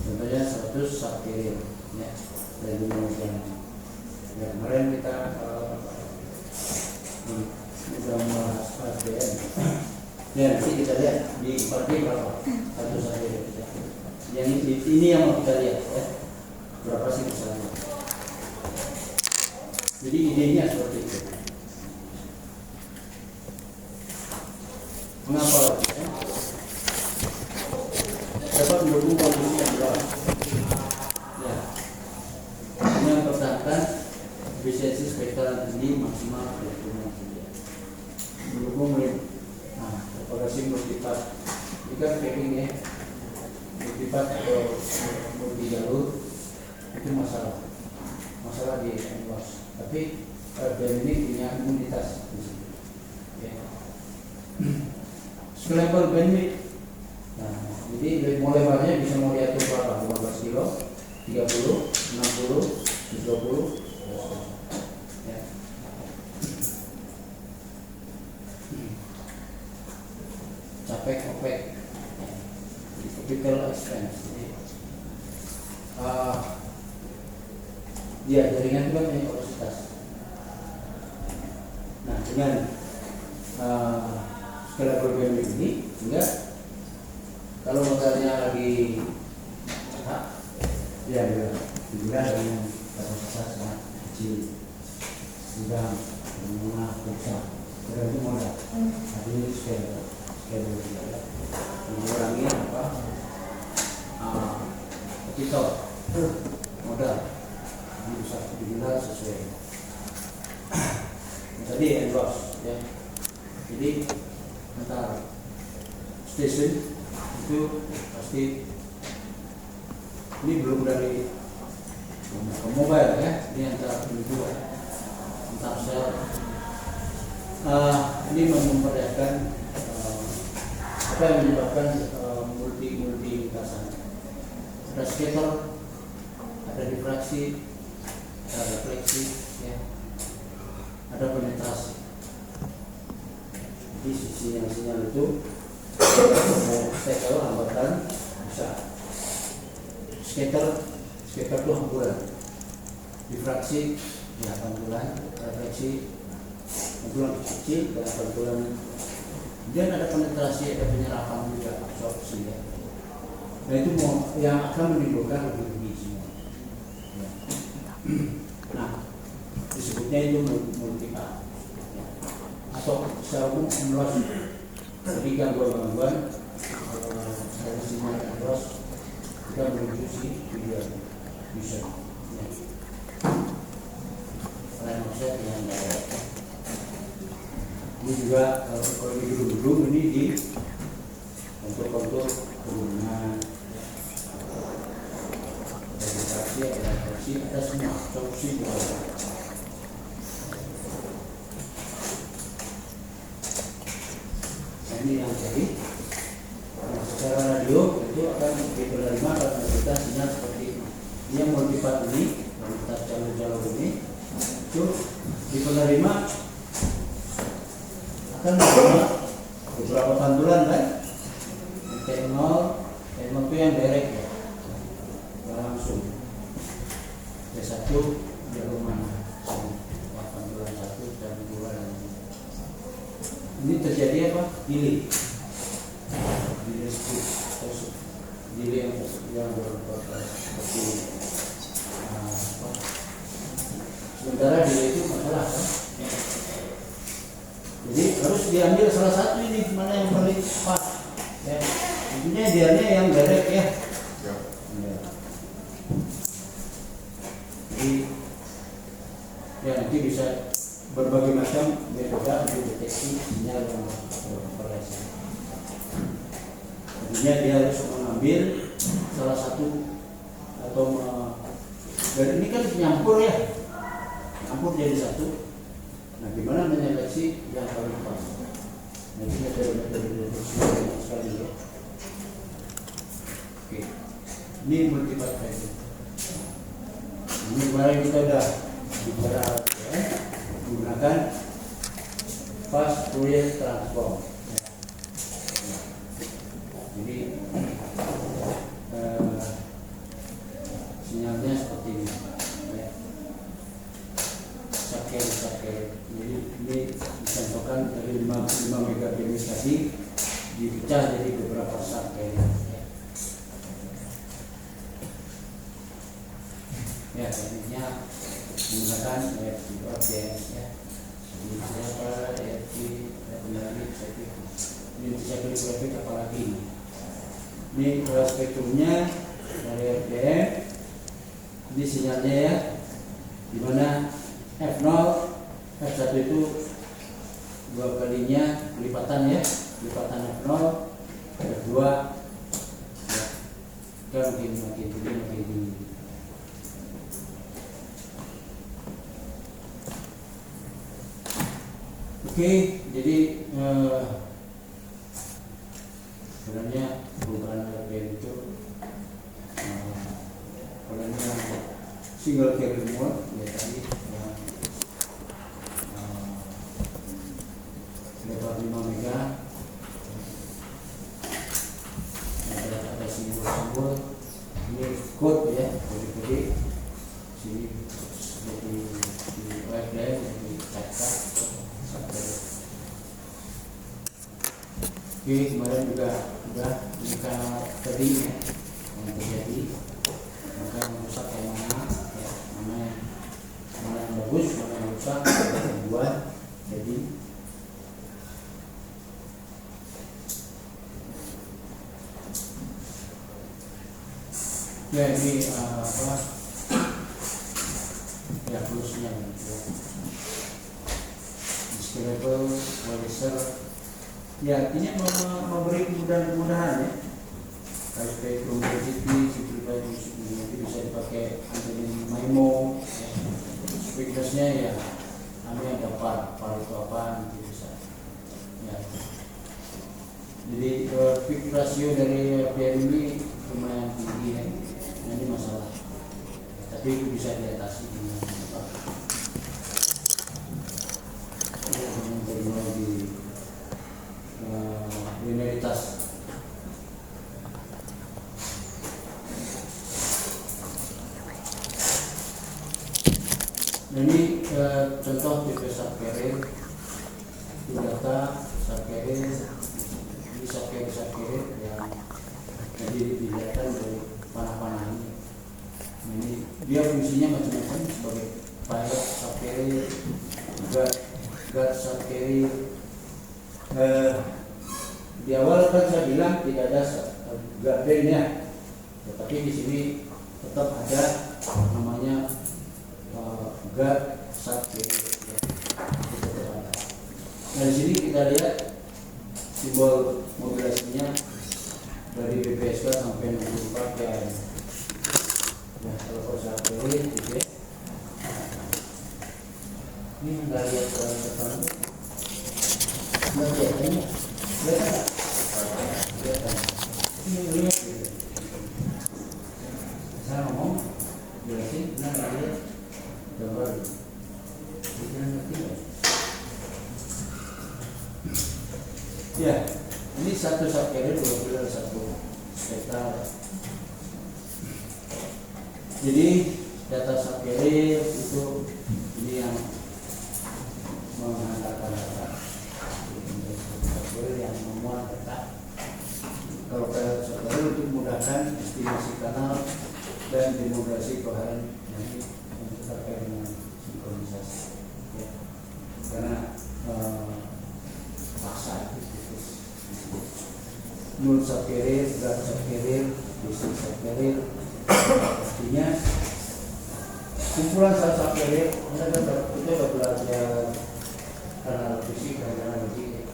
Speaker 1: contohnya 100 subcarrier ya, dari kemudian. Ya, kemarin kita sudah membahas SDN. Ya, nanti kita lihat di 4G berapa? 100 subcarrier. Yang ini yang mau kita lihat ya, berapa sih misalnya? Jadi idenya seperti itu. Mengapa? Dapat mendukung kondisi yang berat. Ya, ini mempertahankan efisiensi spektral tinggi maksimal 26. Mendukung propagasi multipath. Ini kan packing ya, multipath atau multi jalur itu masalah di luas. Tapi BM ini punya imunitas di sini. Ya. Scalable bandwidth. Nah, jadi mau lebarnya bisa mau diatur berapa? 15 kilo, 30, 60, 20. Ya. Capek opek. Capital expense. Ya, jaringan itu kan punya kapasitas. Nah, dengan scalable bandwidth ini, sehingga kalau motornya lagi ya digunakan dengan kapasitas sangat kecil, sedang menengah besar, berarti modal. Tapi ini scalable mengurangi apa? Capital modal. Bisa digunakan sesuai tadi endorse ya. Jadi antara station itu pasti ini belum dari mobile ya, ini antara kedua antar sel. Ini memperlihatkan apa yang menyebabkan multi lintasan. Ada scatter, ada difraksi, ada refleksi, ya, ada penetrasi. Jadi sinyal itu mau stekel hambatan bisa. Scatter itu hamburan. Difraksi ya pantulan, refleksi pantulan kecil dan pantulan. Kemudian ada penetrasi, ada penyerapan juga, absorpsi ya. Nah itu yang akan menimbulkan lebih semua. Ya. Nah, disebutnya itu multipath ya. Atau secara umum meluas. Jadi gangguan-gangguan dari sinyal endorse kita menuju video bisa. Ya. Lain offset yang direct. Ini juga kalau di gedung-gedung ini di kontur-kontur turunan, vegetasi, ada semua solusi juga. Nah, ini yang jadi secara radio itu akan diterima karena kita sinyal seperti ini. Ini yang multipath ini, kualitas jalur-jalur ini itu diterima akan menerima beberapa pantulan kan. T0 itu yang direct ya, yang langsung. T1 jalur mana? dan dua. Ini terjadi apa? Delay yang berproses seperti sementara delay itu masalah kan? Jadi harus diambil salah satu ini mana yang paling pas ya. Intinya dianya yang direct ya. Jadi ya nanti bisa berbagai macam metode untuk deteksi sinyal yang berkompilasi. Artinya dia harus mengambil salah satu atau dan ini kan nyampur ya, nyampur jadi satu. Nah, gimana menyeleksi yang paling pas? Nah, ini metode sekali ya. Oke, ini multiplier. Ini kemarin kita udah bicara ya, menggunakan fast Fourier transform. Jadi sinyalnya seperti ini. Sakel. Jadi ini dicontohkan dari 5 megabit tadi dipecah jadi beberapa sakel. Ya, tekniknya menggunakan OPS ya. Ini siapa EFT penyalip grafik. Ini bisa grafik apalagi ini spektrumnya dari RPM. Ini sinyalnya ya, dimana F0 F1 itu 2 kalinya lipatan ya, lipatan F0 F2 ya, makin tinggi. Oke, jadi sebenarnya perubahan RPM itu polanya single carrier mode ya tadi lebar 5 mega ada simbol ini code ya, kode sini seperti di OFDM di cakap. Oke, kemarin juga jika tadi ya, yang terjadi maka merusak yang mana ya, mana yang bagus, mana yang rusak, yang buat jadi ya ini apa ya plusnya ya. Discredible Walliser ya, artinya memberi kemudahan ya. Kayak spektrum density, simplified musik nanti bisa dipakai antenin MIMO ya. Speakers-nya ya kami ada par itu apa nanti bisa ya. Jadi peak ratio dari RPM ini lumayan tinggi ya. Ini masalah, tapi itu bisa diatasi dengan apa? Dengan di linearitas. Nah, ini contoh tipe subcarrier data subcarrier ini subcarrier yang jadi dilihatkan dari panah-panah ini. Nah, ini dia fungsinya macam-macam sebagai pilot subcarrier, guard subcarrier. Di awal kan saya bilang tidak ada guardiannya, tetapi di sini tetap ada namanya guard subcarrier. Nah, di sini kita lihat simbol modulasinya dari BPSK sampai 64 km. Nah, kalau subcarrier gitu ya. Ini nggak lihat ke depan. Kelihatannya, kelihatan. Ini lihat gitu. Saya ngomong, jelasin, benar nggak lihat gambar. Benar ngerti nggak? Ya, ini satu subcarrier, dua pilar, satu spektral. Jadi data subcarrier itu ini yang menghantarkan data. Software yang memuat data. Kalau software untuk memudahkan estimasi kanal dan demoderasi koheren yang terkait dengan sinkronisasi. Ya. Karena paksa itu nul subcarrier, dot subcarrier, basic subcarrier, artinya kumpulan subcarrier. Kita sudah belajar kanal fisik dan kanal logik.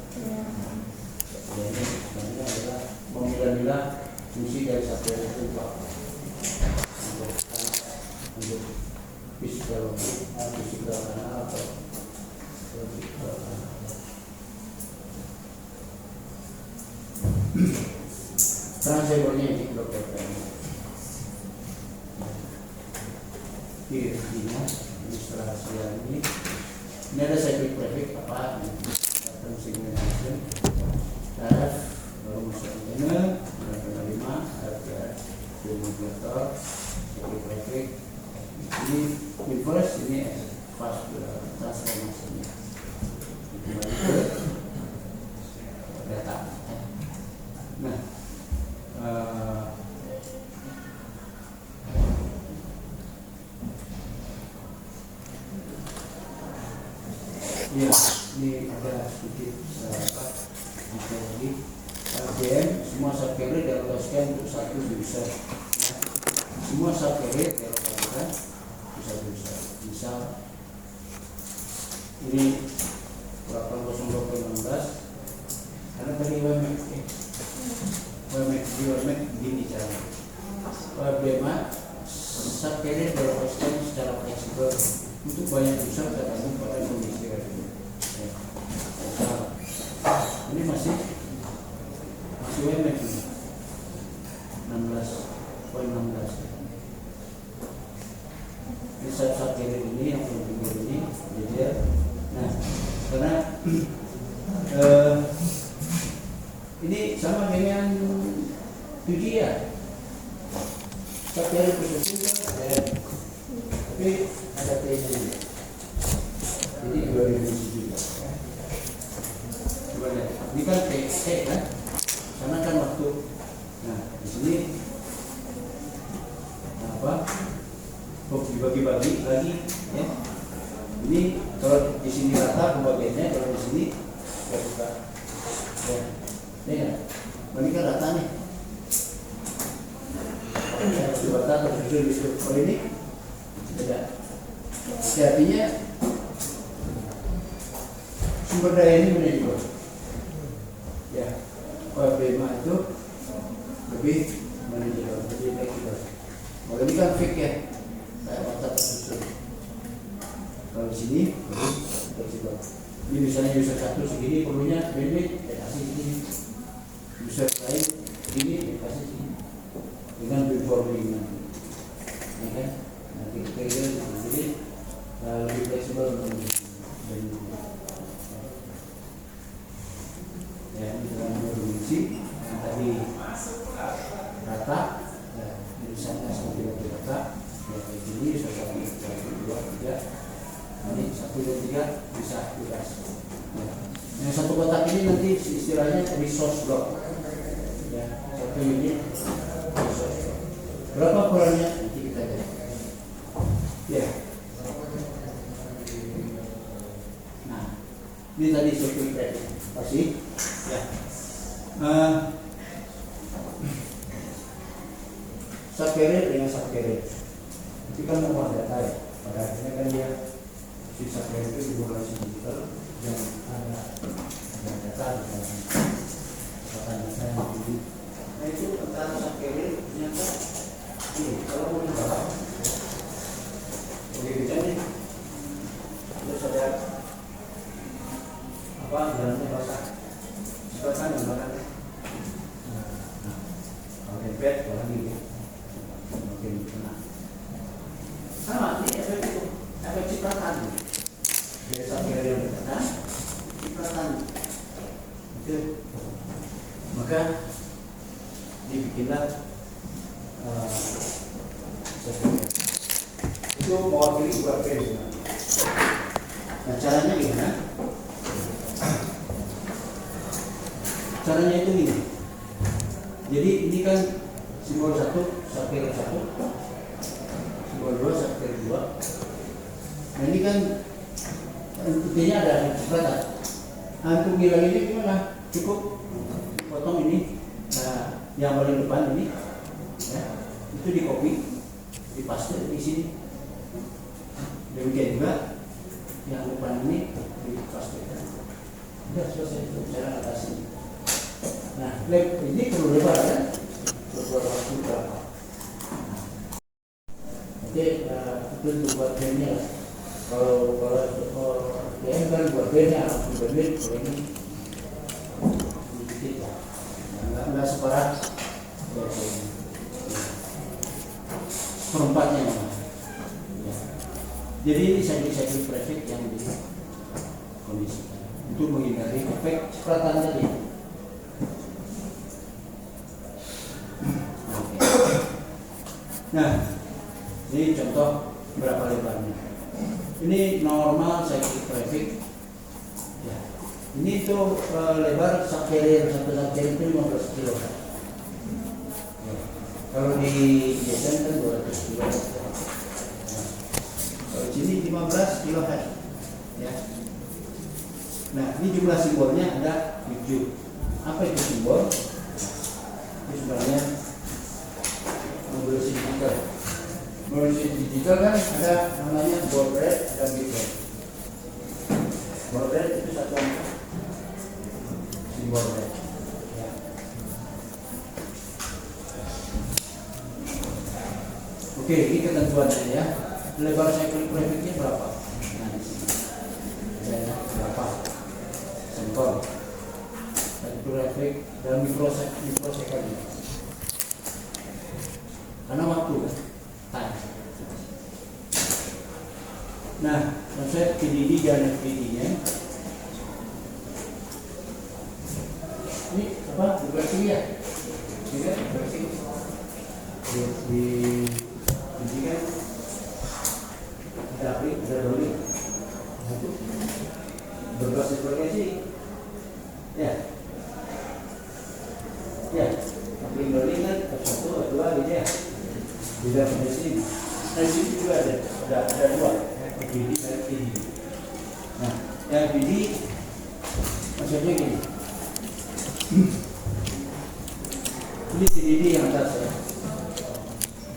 Speaker 1: Jadi sebenarnya adalah memilah-milah fungsi dari subcarrier itu untuk fisikal kanal atau transceivernya ini dokter intinya ilustrasi ini ada cyclic prefix apa pattern segmentation RF baru masuk antena antena 5 RF demodulator cyclic prefix ini inverse ini fast transformasinya kembali ke data. Nah, ya, ini ada sedikit lagi. RGM semua subcarrier dialokasikan untuk satu user. Ya. Semua subcarrier dialokasikan untuk satu user. Misal ini 802.16 karena tadi WMAX begini cara problema subcarrier dialokasikan secara fleksibel untuk banyak user tergantung pada kondisi radio. Ini masih WMAX 16.16. Ini subcarrier ini yang pinggir ini jadi. Nah, karena ini sama dengan ujian subcarrier positif tapi ada T-nya jadi dua dimensi juga. Coba lihat, ini kan T kan, karena kan waktu. Nah di sini apa? Dibagi-bagi lagi, ya. Ini kalau di sini rata pembagiannya, kalau di sini nggak buka. Ya, ini ya, ini kan rata nih. Coba rata terus kalau ini beda. Artinya sumber daya ini menentukan. Ya, problema itu lebih menentukan, lebih fleksibel. Kalau ini kan fix ya, kayak mata tersusun. Kalau di sini lebih fleksibel. Ini misalnya user satu segini perlunya bandwidth, kasih segini. User lain segini, kasih segini. Dengan beforming nanti, ya kan? Nanti kita jadi lebih fleksibel untuk ya, ini dengan dimensi yang tadi rata, ya, misalnya seperti rata, ya kayak gini, 1, 2, 3, ini 1 dan 3 bisa bebas. Ya. Yang satu kotak ini nanti istilahnya resource block, ya, satu unit resource block. Berapa ukurannya nanti kita lihat. Ya. Nah, ini tadi circuit breaker pasti. Ya. Subcarrier dengan subcarrier. Itu kan mau data ya. Pada akhirnya kan dia si subcarrier itu dimodulasi digital dan ada data di dalam data yang tinggi. Nah itu antara subcarrier ternyata ini kalau mau dibawa, oke kita nih terus ada apa dalamnya basah. Silakan gambaran. Kalau tempet orang ini mungkin kena. Sama ini efek itu, efek cipratan. Dari subcarrier yang berkena, cipratan. Itu maka dibikinlah subcarrier. Itu mewakili UAP sebenarnya. Nah, caranya gimana? Caranya itu gini. Jadi ini kan simbol 1 subcarrier 1, simbol 2 subcarrier 2. Nah ini kan intinya ada cipratan. Nah, untuk nilai ini gimana? Cukup potong ini, nah, yang paling depan ini, ya, itu di copy, di paste di sini. Demikian juga yang depan ini di paste. Sudah selesai itu cara atasi. Nah, ini perlu lebar kan? Beberapa waktu berapa? Oke, itu untuk buat bandnya lah. Kalau DM kan buat bandnya langsung berbeda. Kalau ini sedikit lah, nggak separah perempatnya. Ya. Jadi ini cyclic prefix yang dikondisikan untuk menghindari efek cipratan tadi. Nah, ini contoh berapa lebarnya. Ini normal cyclic prefix. Ya. Ini tuh lebar subcarrier, satu subcarrier itu 15 kilo. Ya. Kalau di JSON kan 200 kilo. Nah, kalau sini 15 kilo. Ya. Nah, ini jumlah simbolnya ada 7. Apa itu simbol? Itu sebenarnya modulasi digital. Modulasi digital kan ada namanya baud rate dan bit rate. Baud rate itu satu angka simbol rate. Ya. Oke, ini ketentuannya ya. Lebar cyclic prefixnya berapa? Nah, di sini. Ya, berapa? Sampel. Cyclic prefix dalam mikrosecond. Karena waktu kan, time. Nah, konsep TDD dan FDD-nya ini apa? Diversi ya? Tidak, diversi. Di kan ada apa? Ada doli. Satu. Berbasis variasi. Ya. Ya. Tapi doli kan satu, dua gitu ya. Tidak di sini. Nah, di sini juga ada dua, FDD dan FDD. Nah, yang FDD maksudnya gini. Ini TDD yang atas ya,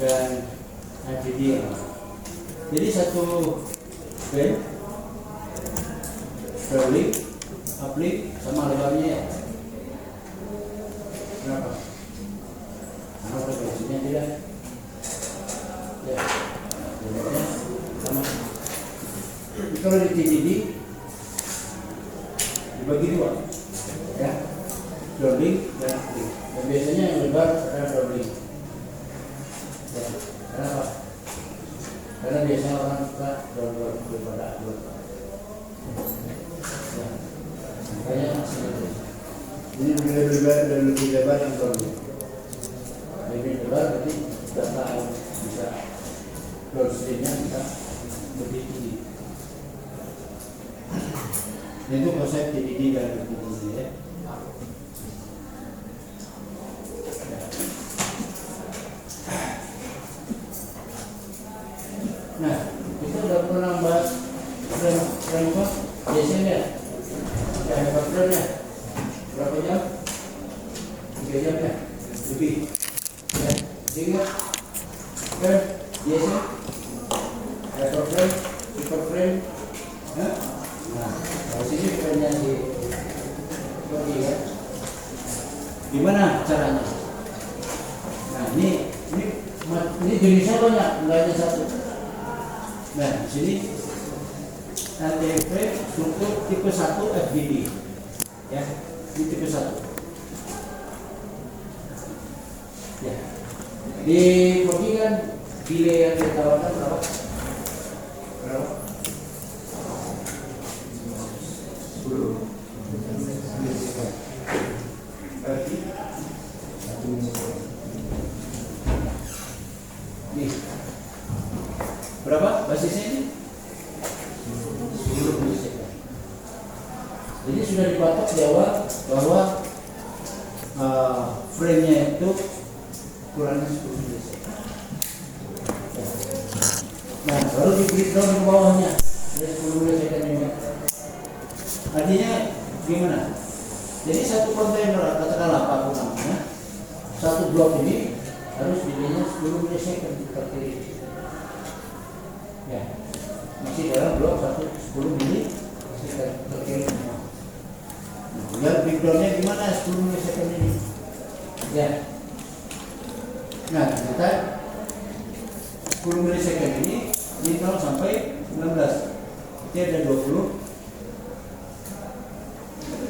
Speaker 1: dan FDD yang bawah. Jadi satu band, downlink, uplink sama lebarnya ya. Berapa? Nah, frekuensinya tidak. Ya, sama. Kalau di TDD dibagi dua, ya, downlink dan uplink. Dan biasanya yang lebar adalah downlink. Ya, kenapa? Karena biasanya orang suka download daripada upload. Ya, makanya ini lebih lebar yang downlink. Lebih lebar berarti data yang bisa downstreamnya bisa lebih tinggi. Itu konsep TDD dan FDD ya. Nah, kita udah pernah bahas framework JSON ya. Ya, ada patternnya. Berapa jam? 3 jam ya? Lebih. Ya, sehingga JSON hyperframe, superframe. Nah, dari sini frame-nya seperti ya. Gimana caranya? Nah, ini jenisnya banyak, nggak hanya satu. Nah, di sini LTFP struktur tipe 1 FDD. Ya, ini tipe 1. Ya. Di Kogi kan delay yang ditawarkan berapa? Berapa? 10. Berarti nih. Berapa basisnya ini? 10 basisnya. sudah dipatok di awal bahwa frame-nya itu ukurannya 10 milisecond. Nah, baru di breakdown ke bawahnya dari 10 milisecond ini. Artinya gimana? Jadi satu kontainer katakanlah 46 ya, satu blok ini harus delay-nya 10 milisecond per kiri. Ya, masih dalam blok 10 milisecond per kiri. Nah, breakdown-nya gimana 10 milisecond ini? Ya. Nah, kita 10 milisecond ini 0 sampai 19. Jadi ada 20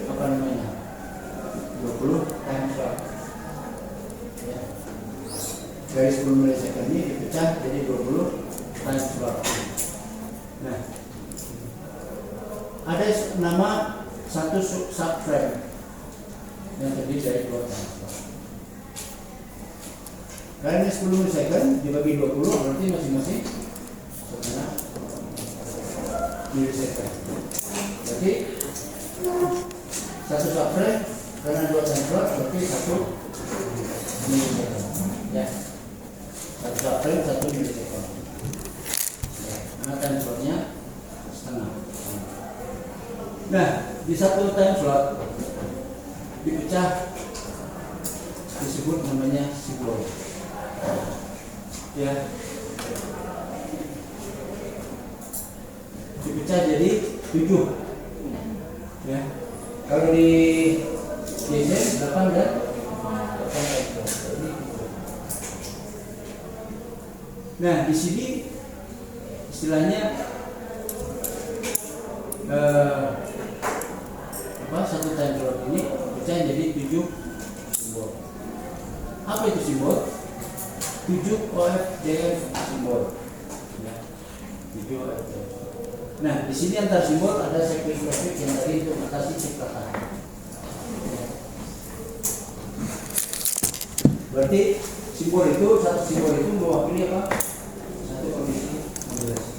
Speaker 1: apa namanya? 20 time slot. Ya. Dari 10 milisecond ini dipecah jadi 20 time slot. Nah, ada nama satu subframe yang terdiri dari 2 time slot. Karena 10 milisecond dibagi 20 berarti masing-masing 1 milisecond. Berarti satu subframe karena 2 time slot berarti 1 milisecond. Ya, satu subframe 1 milisecond. Ya, karena time slotnya setengah. Nah, di satu time slot dipecah disebut namanya simbol. Ya, dipecah jadi 7. Ya, kalau di DC 8 dan 8. Nah, di sini istilahnya satu time slot ini pecah jadi 7 simbol. Apa itu simbol? 7 OFDM simbol. Ya, 7 OFDM. Nah, di sini antar simbol ada sekuen grafik yang tadi untuk mengatasi cipratan. Ya. Berarti simbol itu, satu simbol itu mewakili apa? Satu kondisi modulasi.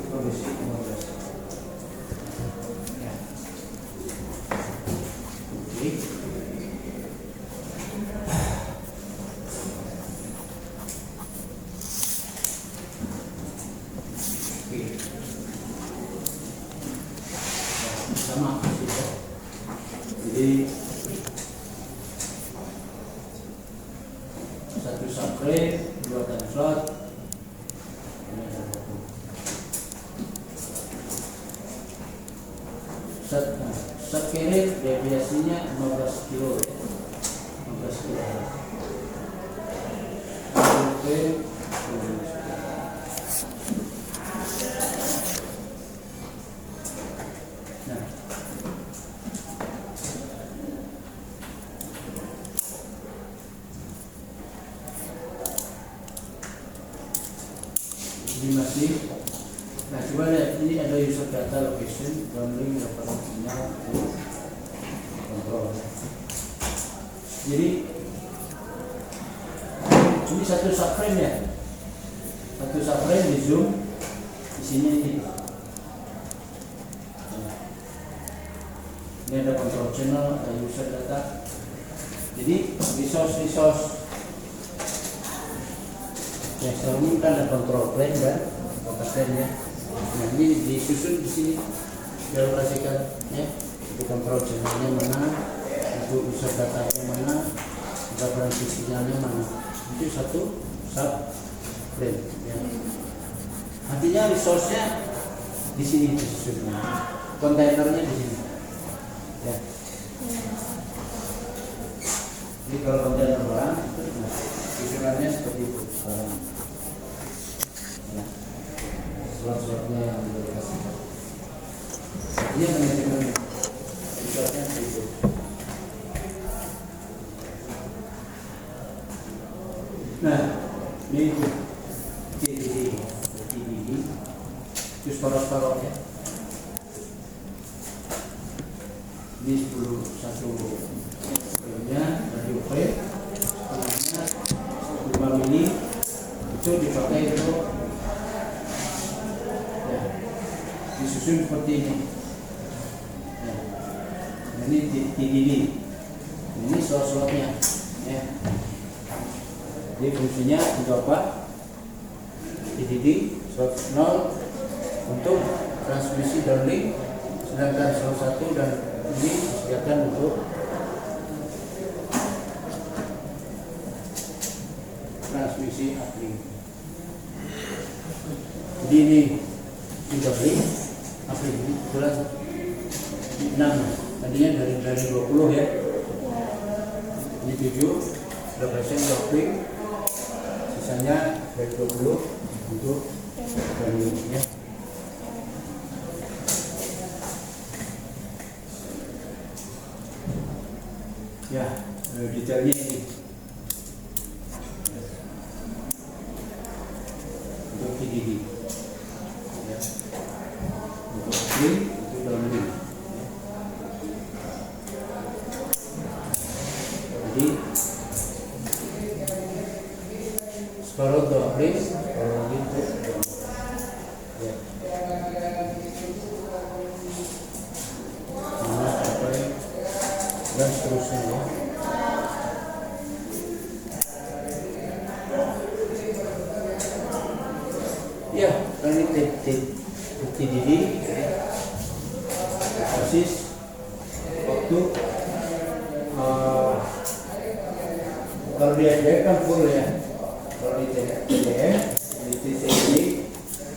Speaker 1: Kondisi modulasi. Ya. Oke. Sama jadi satu subframe 2 time slot set carrier deviasinya 15 kilo ya. 15 kilo nah, ini masih. Nah, coba lihat ini ada user data location downlink reference sinyal kontrol. Jadi ini satu subframe ya, satu subframe di zoom di sini ini. Ini ada control channel, ada user data. Jadi resource yang ini kan ada control plane dan focus plane ya. Nah, ini disusun di sini dialokasikan ya. Di control channelnya mana, untuk user datanya mana, referensi sinyalnya mana. Itu satu subframe ya. Artinya resource-nya di sini disusun. Kontainernya di sini. Ya. Jadi kalau kontainer barang itu susunannya seperti itu. Ya. Slot-slotnya yang dikasihkan. Ini manajemen slotnya seperti itu. Nah, ini TDD, itu separuh ya. Ini 1 filmnya radio frame, filmnya 5 mili itu dipakai untuk ya, disusun disusun seperti ini. Ya. Ini TDD. Ini slot-slotnya. Ya. Jadi fungsinya untuk apa? TDD slot 0 untuk transmisi downlink, sedangkan slot 1 dan ini disediakan untuk transmisi uplink. Jadi ini sudah beli uplink ini kebetulan 6, tadinya dari 20 ya. Ini 7 sudah persen uplink, sisanya dari 20 untuk dari ya. Ya, detailnya ini untuk TDD ya. Untuk uplink itu downlink. Jadi separuh untuk uplink, separuh lagi untuk downlink ya. Nah, sampai dan seterusnya ya. Ya, ini TDD persis waktu kalau di SDM kan full ya. Kalau di TDM di TCD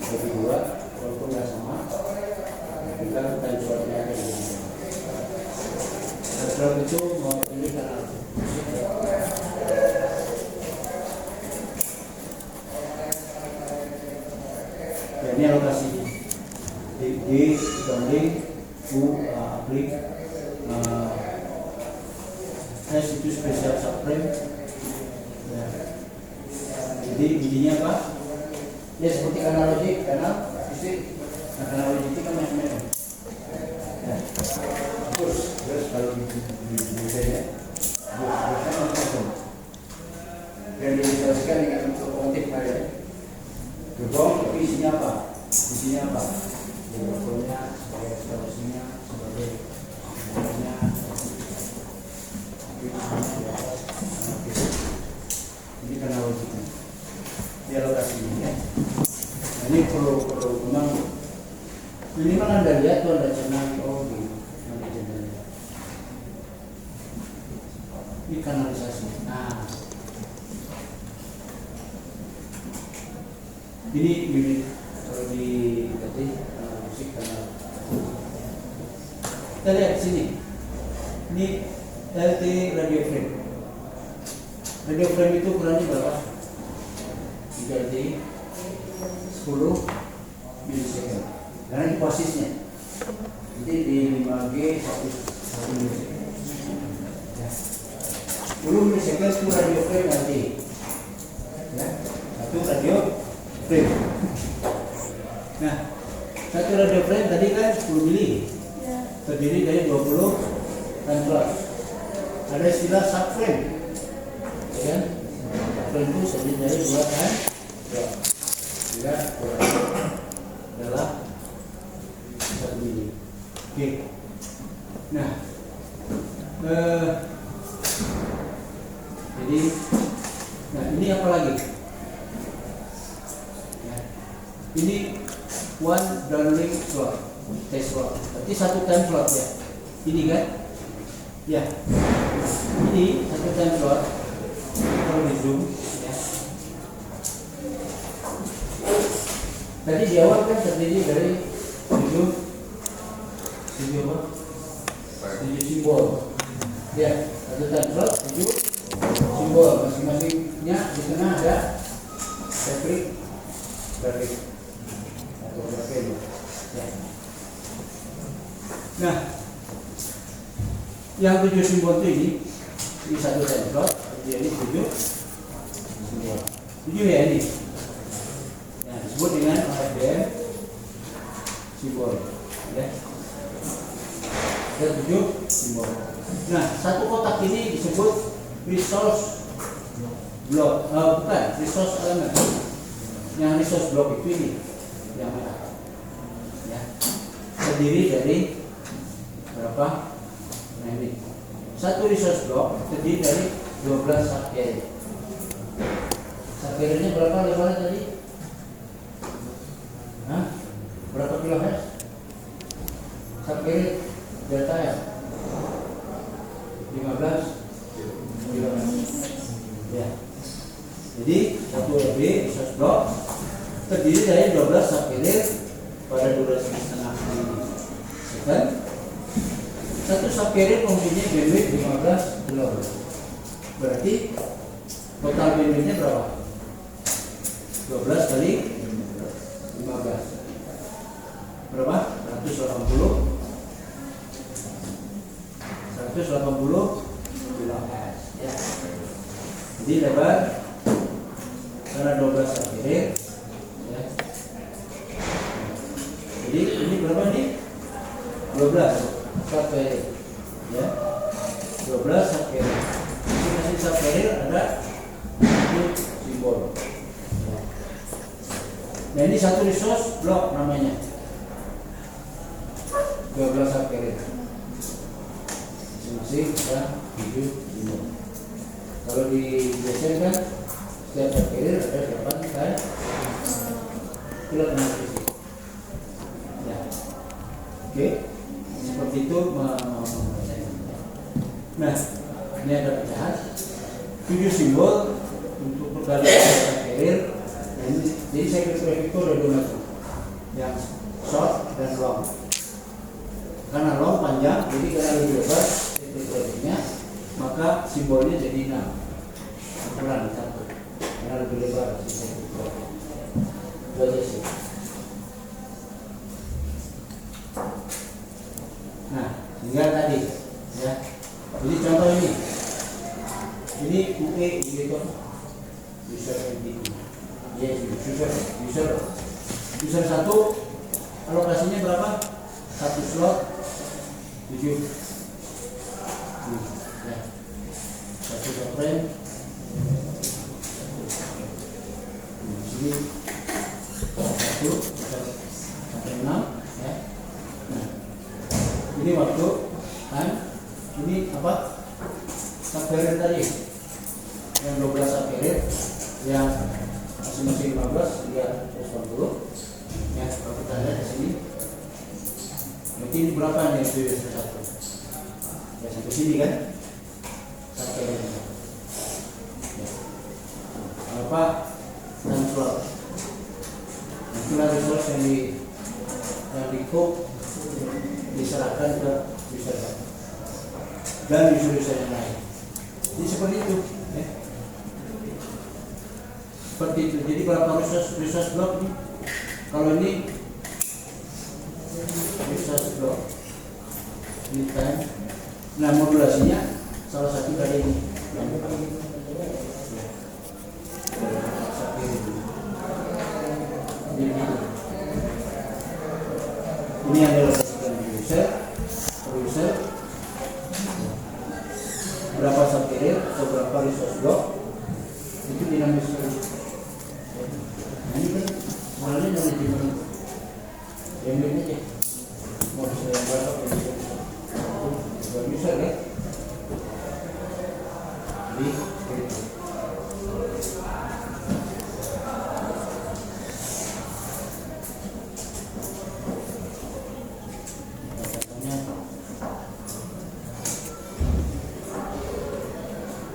Speaker 1: bagi 2 walaupun nggak sama, kita time slotnya kayak gini. Slot itu mau pilih kanal musik ya. Ya, ini alokasi D downlink, U uplink, S itu spesial subframe ya. Jadi intinya apa? Ya seperti kanal logik, kanal musik. Nah, kanal logik itu kan macam-macam ya. Terus kalau di saya dan dijelaskan dengan untuk kontek ya. Gerbong tapi isinya apa? Isinya apa? Gerbongnya sebagai solusinya sebagai semuanya ini karena logiknya di alokasi ini ya. Nah, ini perlu memang minimal Anda lihat tuh Anda cenang di ini kanalisasi. Nah, ini unit kalau di tadi musik kanal. Kita lihat sini. Ini LT radio frame. Radio frame itu ukurannya berapa? 3T 10 milisecond. Karena ini posisinya. Jadi di 5G 1 milisecond. 10 milisecond itu radio frame LT. Ya, satu radio frame. Nah, satu radio frame tadi kan 10 mili. Terdiri dari 20 control. Ada istilah subframe. Ya. Subframe itu terdiri dari 2 kan. Ya. Adalah 1 mili. Oke. Nah, jadi ini apa lagi? Ya. Ini one downlink slot, test slot. Berarti satu time slot ya. Ini kan? Ya. Ini satu time slot. Kalau di zoom ya. Tadi di awal kan terdiri dari 7 apa? 7 simbol. Ya, satu time slot 7 simbol. Masing-masingnya di tengah ada grafik atau grafik. Ya. Nah, yang 7 simbol itu ini satu time slot, jadi 7 simbol. 7 ya ini. Nah, disebut dengan OFDM simbol. Ya. Ada 7 simbol. Nah, satu kotak ini disebut resource block. Bukan, resource element. Yang resource block itu ini yang merah. Ya. terdiri dari berapa? Nah ini satu resource block terdiri dari 12 subcarrier. Subcarriernya berapa levelnya tadi? Hah? Berapa kilohertz? Subcarrier delta ya? 15 kilohertz. Ya. Jadi satu RB resource block terdiri dari 12 subcarrier pada durasi setengah second. Satu subcarrier mempunyai bandwidth 15 kHz. Berarti total bandwidthnya berapa? 12 kali 15 berapa? 180 kHz ya. Jadi lebar karena 12 subcarrier ya. Jadi ini berapa nih? 12 subcarrier ya. 12 subcarrier. Masing-masing subcarrier ada satu simbol. Nah ini satu resource block namanya 12 subcarrier. Masing-masing ada 7 simbol. Kalau digeser kan setiap subcarrier ada 8 kan pilot transisi. Ya. Oke. Seperti itu. Nah, ini ada pecahan 7 simbol untuk perkalian subcarrier. Jadi cycle traffic itu ada 2 macam, yang short dan long. Karena long panjang, jadi karena lebih lebar cycle trafficnya, maka simbolnya jadi 6. Ukuran 1 karena lebih lebar cycle traffic. Itu aja sih. Nah, tinggal tadi ya. Jadi contoh ini UE gitu, user entity. Ya, user 1 alokasinya berapa? 1 slot 7. Ya. 1 frame. Sini 1 sampai 6 ya. Nah, ini waktu kan ini apa? Subcarrier tadi yang 12 subcarrier yang masing-masing 15 dia 180 ya. Kalau kita lihat di sini berarti ini berapa nih itu satu ya, sampai sini kan subcarrier ya. Apa dan slot itulah resource yang di cook diserahkan ke user dan user yang lain. Jadi seperti itu ya. Seperti itu. Jadi berapa resource block nih? Kalau ini resource block ini time. Nah modulasinya salah satu dari ini. Ini adalah user berapa subcarrier atau berapa resource block itu dinamis. Nah, ini kan soalnya dari dimana yang ini aja mau saya berapa user ya. Jadi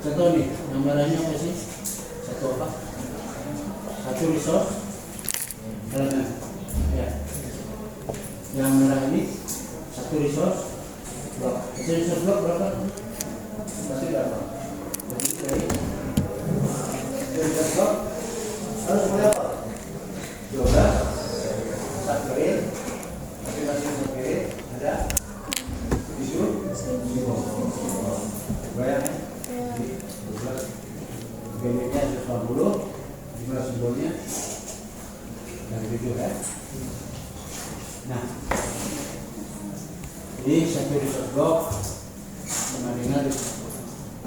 Speaker 1: contoh nih, gambarannya apa sih? Satu apa? Satu resource elemen ya. Yang merah ini satu resource block. Satu resource block berapa? Pasti berapa? Jadi dari resource block harus mulai apa? 12 subcarrier. Masing-masing subcarrier ada isu bayang ya. Bandwidthnya 180, jumlah simbolnya dari 7 ya. Nah, jadi satu resource block sama dengan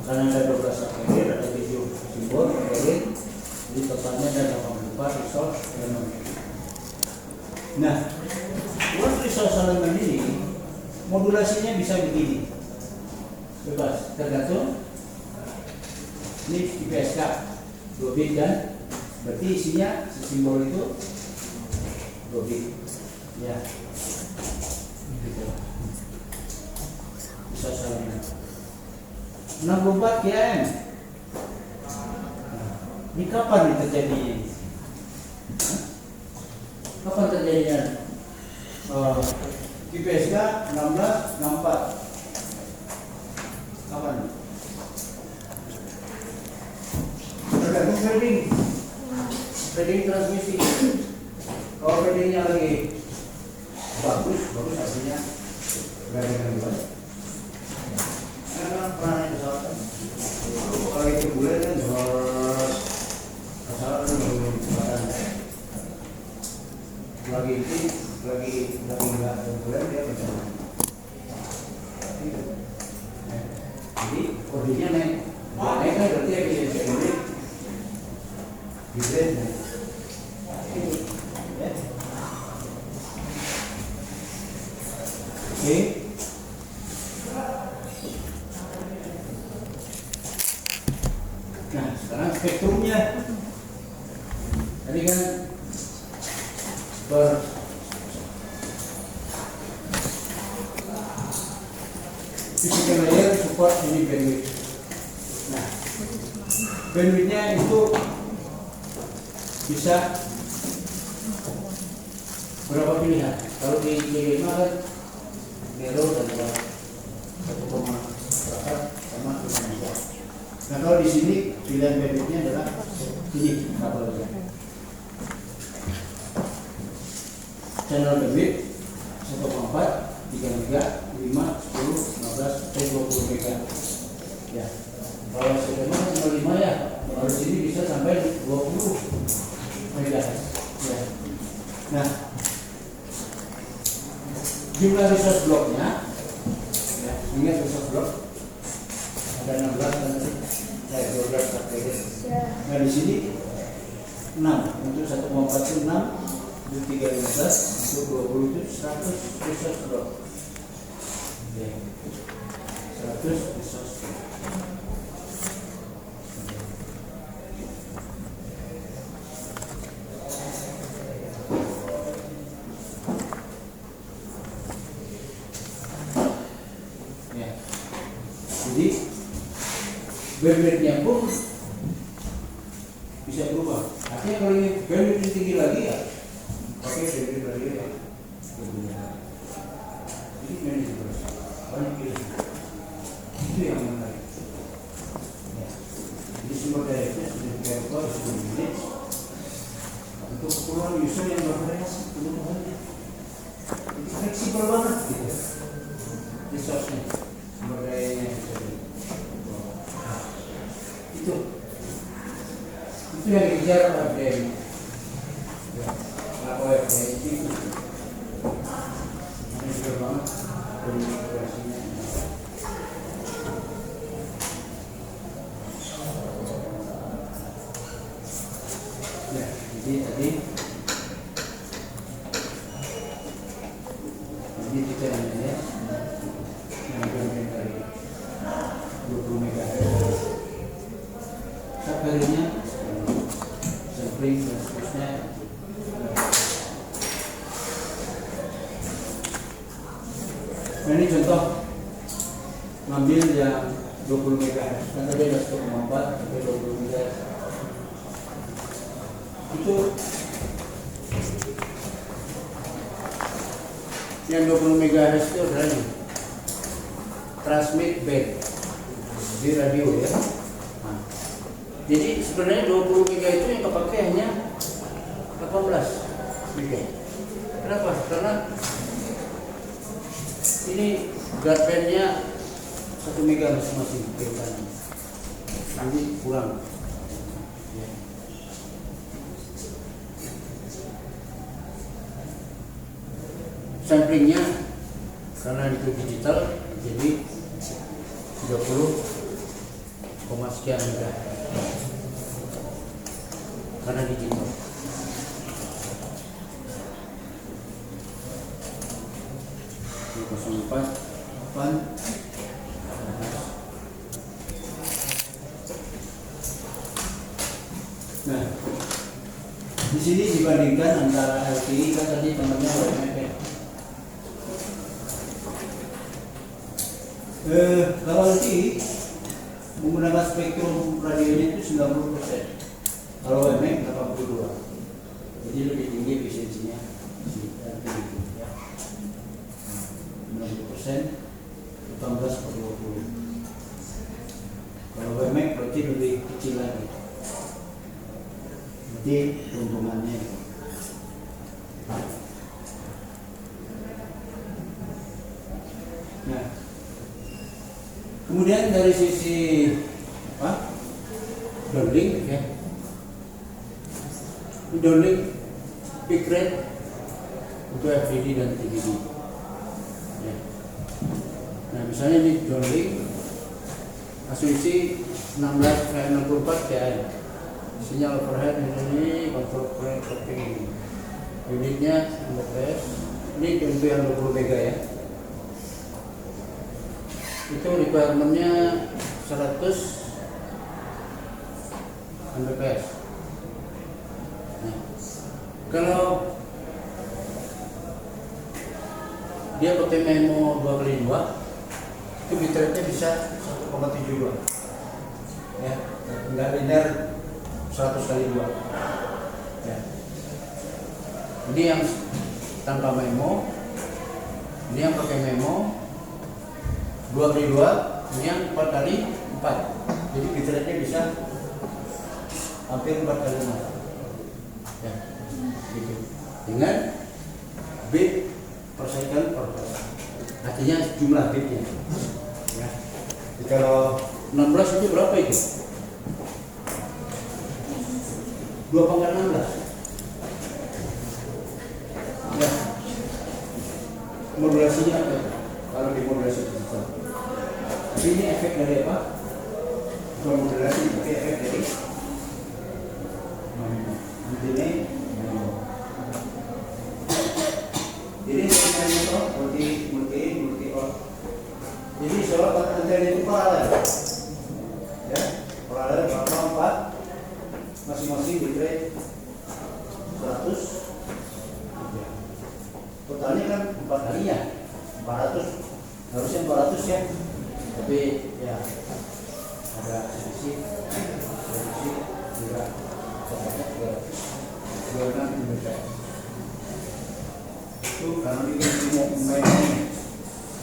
Speaker 1: karena ada 12 subcarrier, ada 7 simbol carrier, jadi totalnya ada 84 resource elemen. Nah, one resource pisau salaman ini modulasinya bisa begini, bebas tergantung ini IPSK 2 bit kan, berarti isinya simbol itu 2 bit ya, gitu. Pisau salaman 64 km. Ini kapan nih terjadinya? Kapan terjadinya? IPSK 1664. Kapan? Tergantung fading transmisi. Kalau fadingnya lagi bagus artinya berada dengan luas. Karena pernah itu salah. Kalau itu bulan kan lagi nggak bulan dia pecah. Jadi kondisinya naik kan berarti efisiensi ini di blend. Oke. Nah sekarang spektrumnya tadi kan per physical layer support ini bandwidth. Nah bandwidthnya itu bisa berapa pilihan? Kalau di C5 kan zero dan 1,4 sama 5. Nah kalau di sini pilihan bandwidthnya adalah ini kabelnya. Channel bandwidth 1,4, 3 mega, 5, 10, 15, 20 mega. Ya. Kalau C5 cuma 5 ya. Kalau di sini bisa sampai 20 mega. Ya. Nah, jumlah resource blocknya, ya, ingat resource block ada 16 kan tadi, 12 pakai. Nah di sini 6 untuk 1,4 itu 6, untuk 315, untuk 20 itu 100 resource block. Oke, 100 resource block. Jadi bandwidthnya pun bisa berubah. Artinya kalau ini bandwidth tinggi lagi ya, pakai bandwidth lagi ya. Jadi bandwidth terus banyak pilihan. Itu yang menarik. Ya. Jadi sumber dayanya sudah digariskan sudah manage untuk keperluan user yang bervariasi kebutuhannya. Jadi fleksibel banget gitu. Resource-nya, sumber dayanya itu yang dikejar FDM. Apa FDM itu? Ini juga banget komunikasinya. Ya, jadi tadi kita namanya yang dari 20 MHz. Sampelnya sampling dan seterusnya. Nah ini contoh ngambil yang 20 MHz kan tadi ada 1,4 sampai 20 MHz. Itu yang 20 MHz itu adalah transmit band di radio ya. Jadi sebenarnya 20 mega itu yang kepakai hanya 18 mega. Kenapa? Karena ini guard band-nya 1 mega masing-masing kaitannya. Jadi kurang. Samplingnya karena itu digital jadi 30, sekian mega. Karena digital. Nah, di sini dibandingkan antara LTI kan tadi temannya WMF. Kalau LTI menggunakan spektrum radionya itu 90%, kalau WMF 82%. Jadi lebih tinggi efisiensinya si LTI itu ya. 90%, 18/20. Kalau WMF berarti lebih kecil lagi. Jadi keuntungannya. Nah, kemudian dari sisi apa? Downlink ya. Downlink peak rate untuk FDD dan TDD. Ya. Nah, misalnya di downlink asumsi 64 KM. Sinyal overhead ini kontrol clock-coping. Unitnya Mbps. Ini untuk yang 20 mega ya. Itu requirementnya 100 Mbps. Nah, kalau dia pakai memo 2x2, itu bitrate-nya bisa 1,72 ya, nggak linear 100x2 ya. Ini yang tanpa memo, ini yang pakai memo 2x2, ini yang 4x4, jadi bitrate-nya bisa hampir 4x4 ya, gitu. Dengan bit per second per second, artinya jumlah bitnya ya. Jadi kalau 16 itu berapa itu? 2/16 ya. Modulasinya apa? Kalau di modulasi digital, tapi ini efek dari apa? Kalau modulasi itu efek dari ini. Jadi multi out. Jadi soal antena itu paralel ya, paralel berapa 4 masing-masing bitrate 100. Totalnya kan 4 kali ya, 400, harusnya 400 ya, tapi ya ada sedikit juga itu karena bikin mau main ini.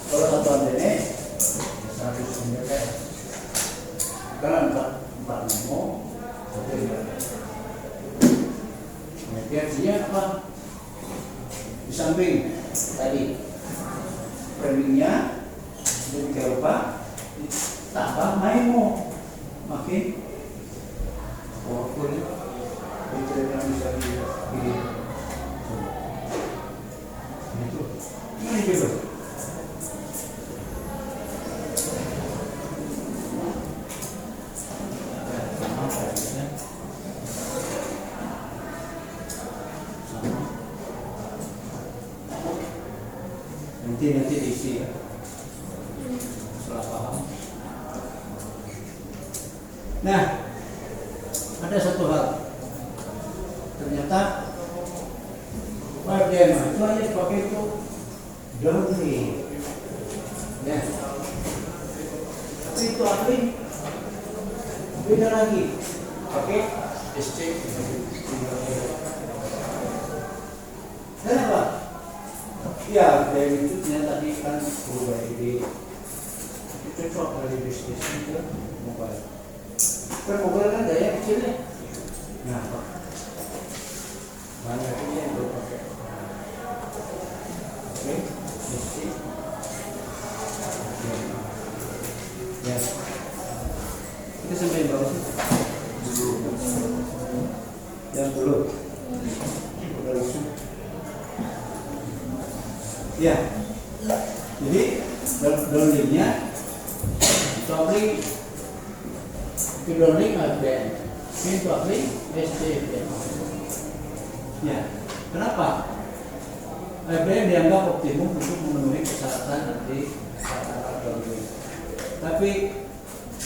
Speaker 1: Kalau satu antena 100 Mbps, kalau 4 memo, jadi artinya apa? Di samping tadi framingnya jadi lupa, tambah memo, makin powerful. Itu yang bisa dipilih. Itu ini juga. Nanti diisi ya, setelah paham. Nah, ada satu hal, ternyata WDM itu hanya dipakai untuk downlink ya, tapi itu uplink beda lagi, pakai SC. Kenapa? Ya, dari itu ternyata tadi kan berubah ide, itu cocok dari bisnis ke mobile. Kan mobile kan daya kecilnya, nah banyak ini yang belum pakai. Oke, bisnis. Ya, kita sampai berapa sih? Yang belum. Ya, jadi downlinknya uplink itu downlink ABN, ini uplink SCBN. Ya, kenapa? ABN dianggap optimum untuk memenuhi persyaratan dari downlink. Tapi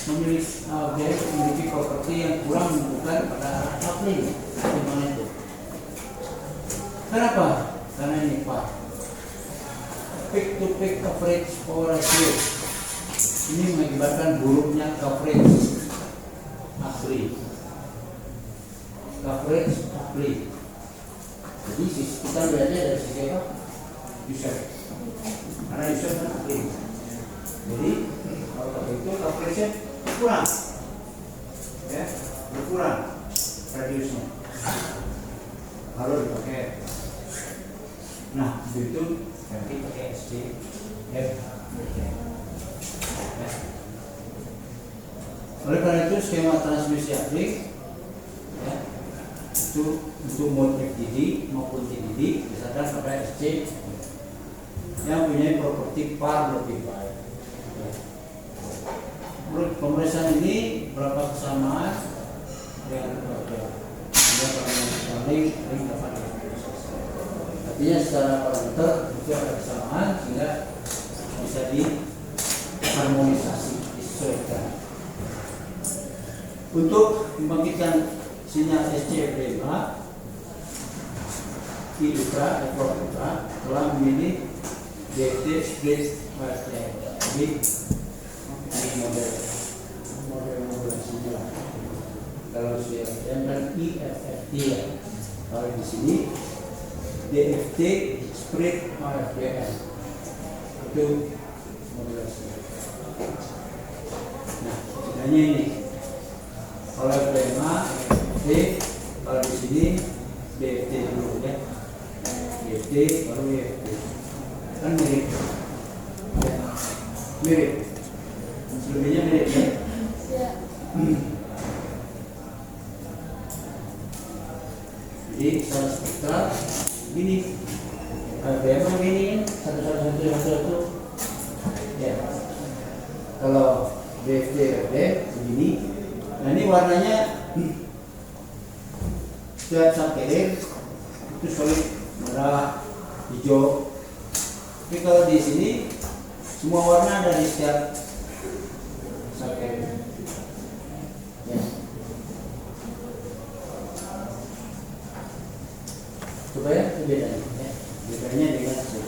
Speaker 1: memiliki properti yang kurang menunjukkan pada arah coupling. Gimana itu? Kenapa? Karena ini Pak, peak to peak coverage power ratio ini mengakibatkan buruknya coverage asli. Coverage asli. Jadi kita lihatnya dari sisi apa? User. Karena user kan asli. Jadi kalau itu coverage-nya kurang, ya, berkurang radiusnya. Kalau dipakai, nah itu ganti pakai SCF. Ya. Oleh karena itu skema transmisi aplik, ya, itu untuk mode FDD maupun TDD berdasarkan pada SC yang punya properti par lebih baik. Menurut pemeriksaan ini berapa kesamaan dengan paling dapat artinya secara parameter itu ada kesamaan sehingga bisa diharmonisasi, disesuaikan. Untuk membangkitkan sinyal SCF5, Ultra telah memilih DFT split di model sinyal. Kalau CFM dan IFFT ya. Kalau di sini DFT split OFDM itu model sinyal. Nah, bedanya ini. Kalau FDMA, DFT, kalau di sini DFT dulu ya. DFT baru IFT. Kan mirip. Ya. Mirip. Selebihnya mirip ya. Jadi secara spektral gini, memang gini satu ya. Kalau DFT begini, nah ini warnanya setiap sampai itu solid merah, hijau. Tapi kalau di sini semua warna ada di setiap sampai. Ya. Supaya bedanya, ya. Bedanya dengan sini.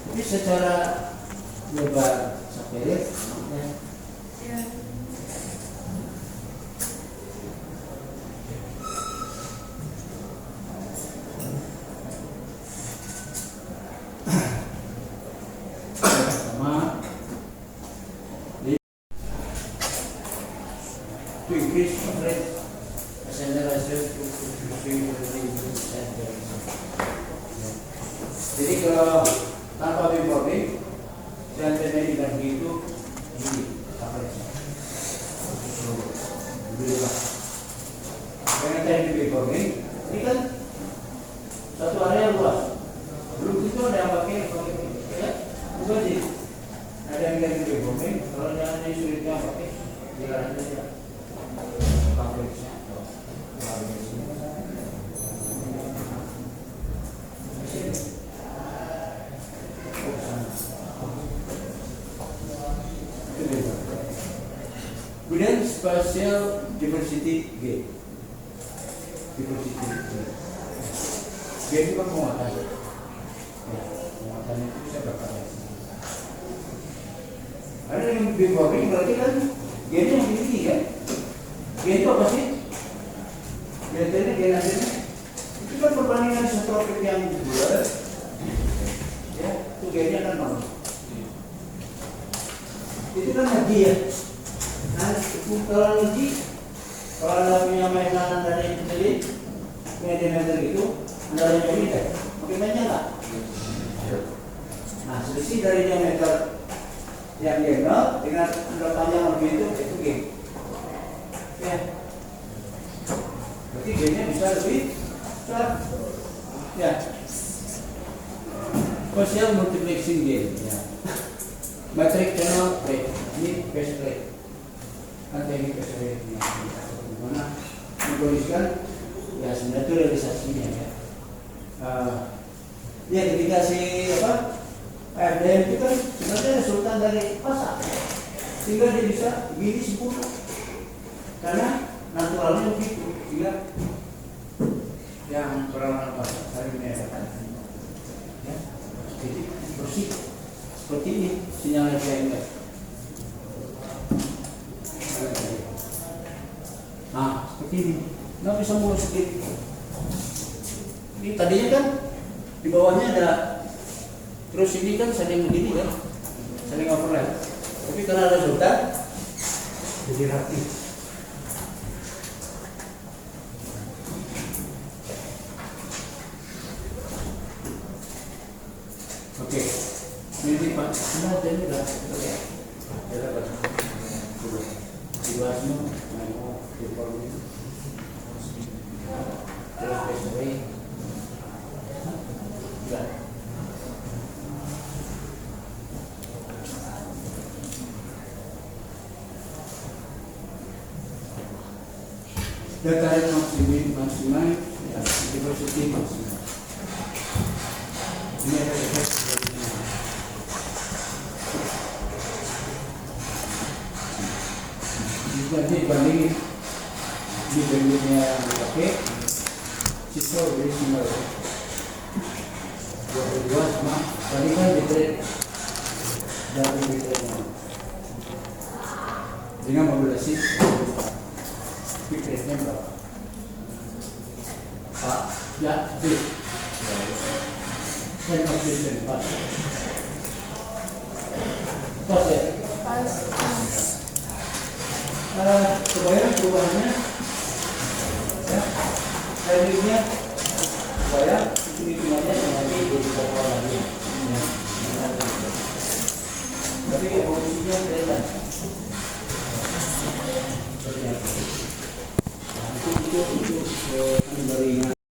Speaker 1: Tapi secara lebar sampai ya. To increase coverage, jadi kalau tanpa bimbing, sentimen diganti itu ini coverage. Karena tadi bimbing, ini kan satu area luas. Belum itu ada yang pakai ya, bukan sih. Ada yang ganti bimbing, kalau jangan disulitkan pakai jalan saja. Kemudian spatial diversity G. Diversity G. G itu kan penguatan. Ya, penguatan itu bisa bervariasi. Ada yang bimbing berarti kan G nya yang tinggi kan? G itu apa sih? Biasanya G hasilnya itu kan perbandingan isotropik yang bulat, ya, itu G nya kan 0. Itu kan energi ya. Nah, kalau energi, kalau anda punya mainan dari sendiri, meter gitu, anda ada diameter, makin banyak nggak? Nah, selisih dari diameter yang diagonal dengan anda panjang lebih itu G. Ya. Berarti G-nya bisa lebih besar. Ya. Partial multiplexing gain. Ya. Matrix channel rate. Ini phase rate. Nanti ini phase rate. Mana menuliskan ya sebenarnya itu realisasinya ya. Ya ketika si apa FDM itu kan sebenarnya resultan dari pasar. sehingga dia bisa begini sempurna. Karena naturalnya begitu, sehingga yang perawanan pasar hari ini ya, jadi bersih seperti ini sinyalnya kayak ini. Nah, seperti ini. Nggak bisa mulai sedikit. Ini tadinya kan di bawahnya ada, terus ini kan saling begini kan, saling overlap. Tapi karena ada sultan, jadi rapi. Oke, ini Pak, sudah jadi dah, ya, dapat. Dua semua, mau diperlukan. Terus besok ya. Data maksimal, ya, diversity maksimal. Ini ada efek dari jika dibandingin di bandingnya yang dipakai, siswa lebih singkat. 22 sama bandingkan bitrate dari bitrate dengan modulasi bitrate-nya berapa? Pak, ya, B. Saya masih dari Pak. Pas ya?
Speaker 2: Pas.
Speaker 1: Kebayang perubahannya, ya, timingnya, kebayang hitungannya nanti jadi berapa lagi, ya, tapi evolusinya kelihatan. Itu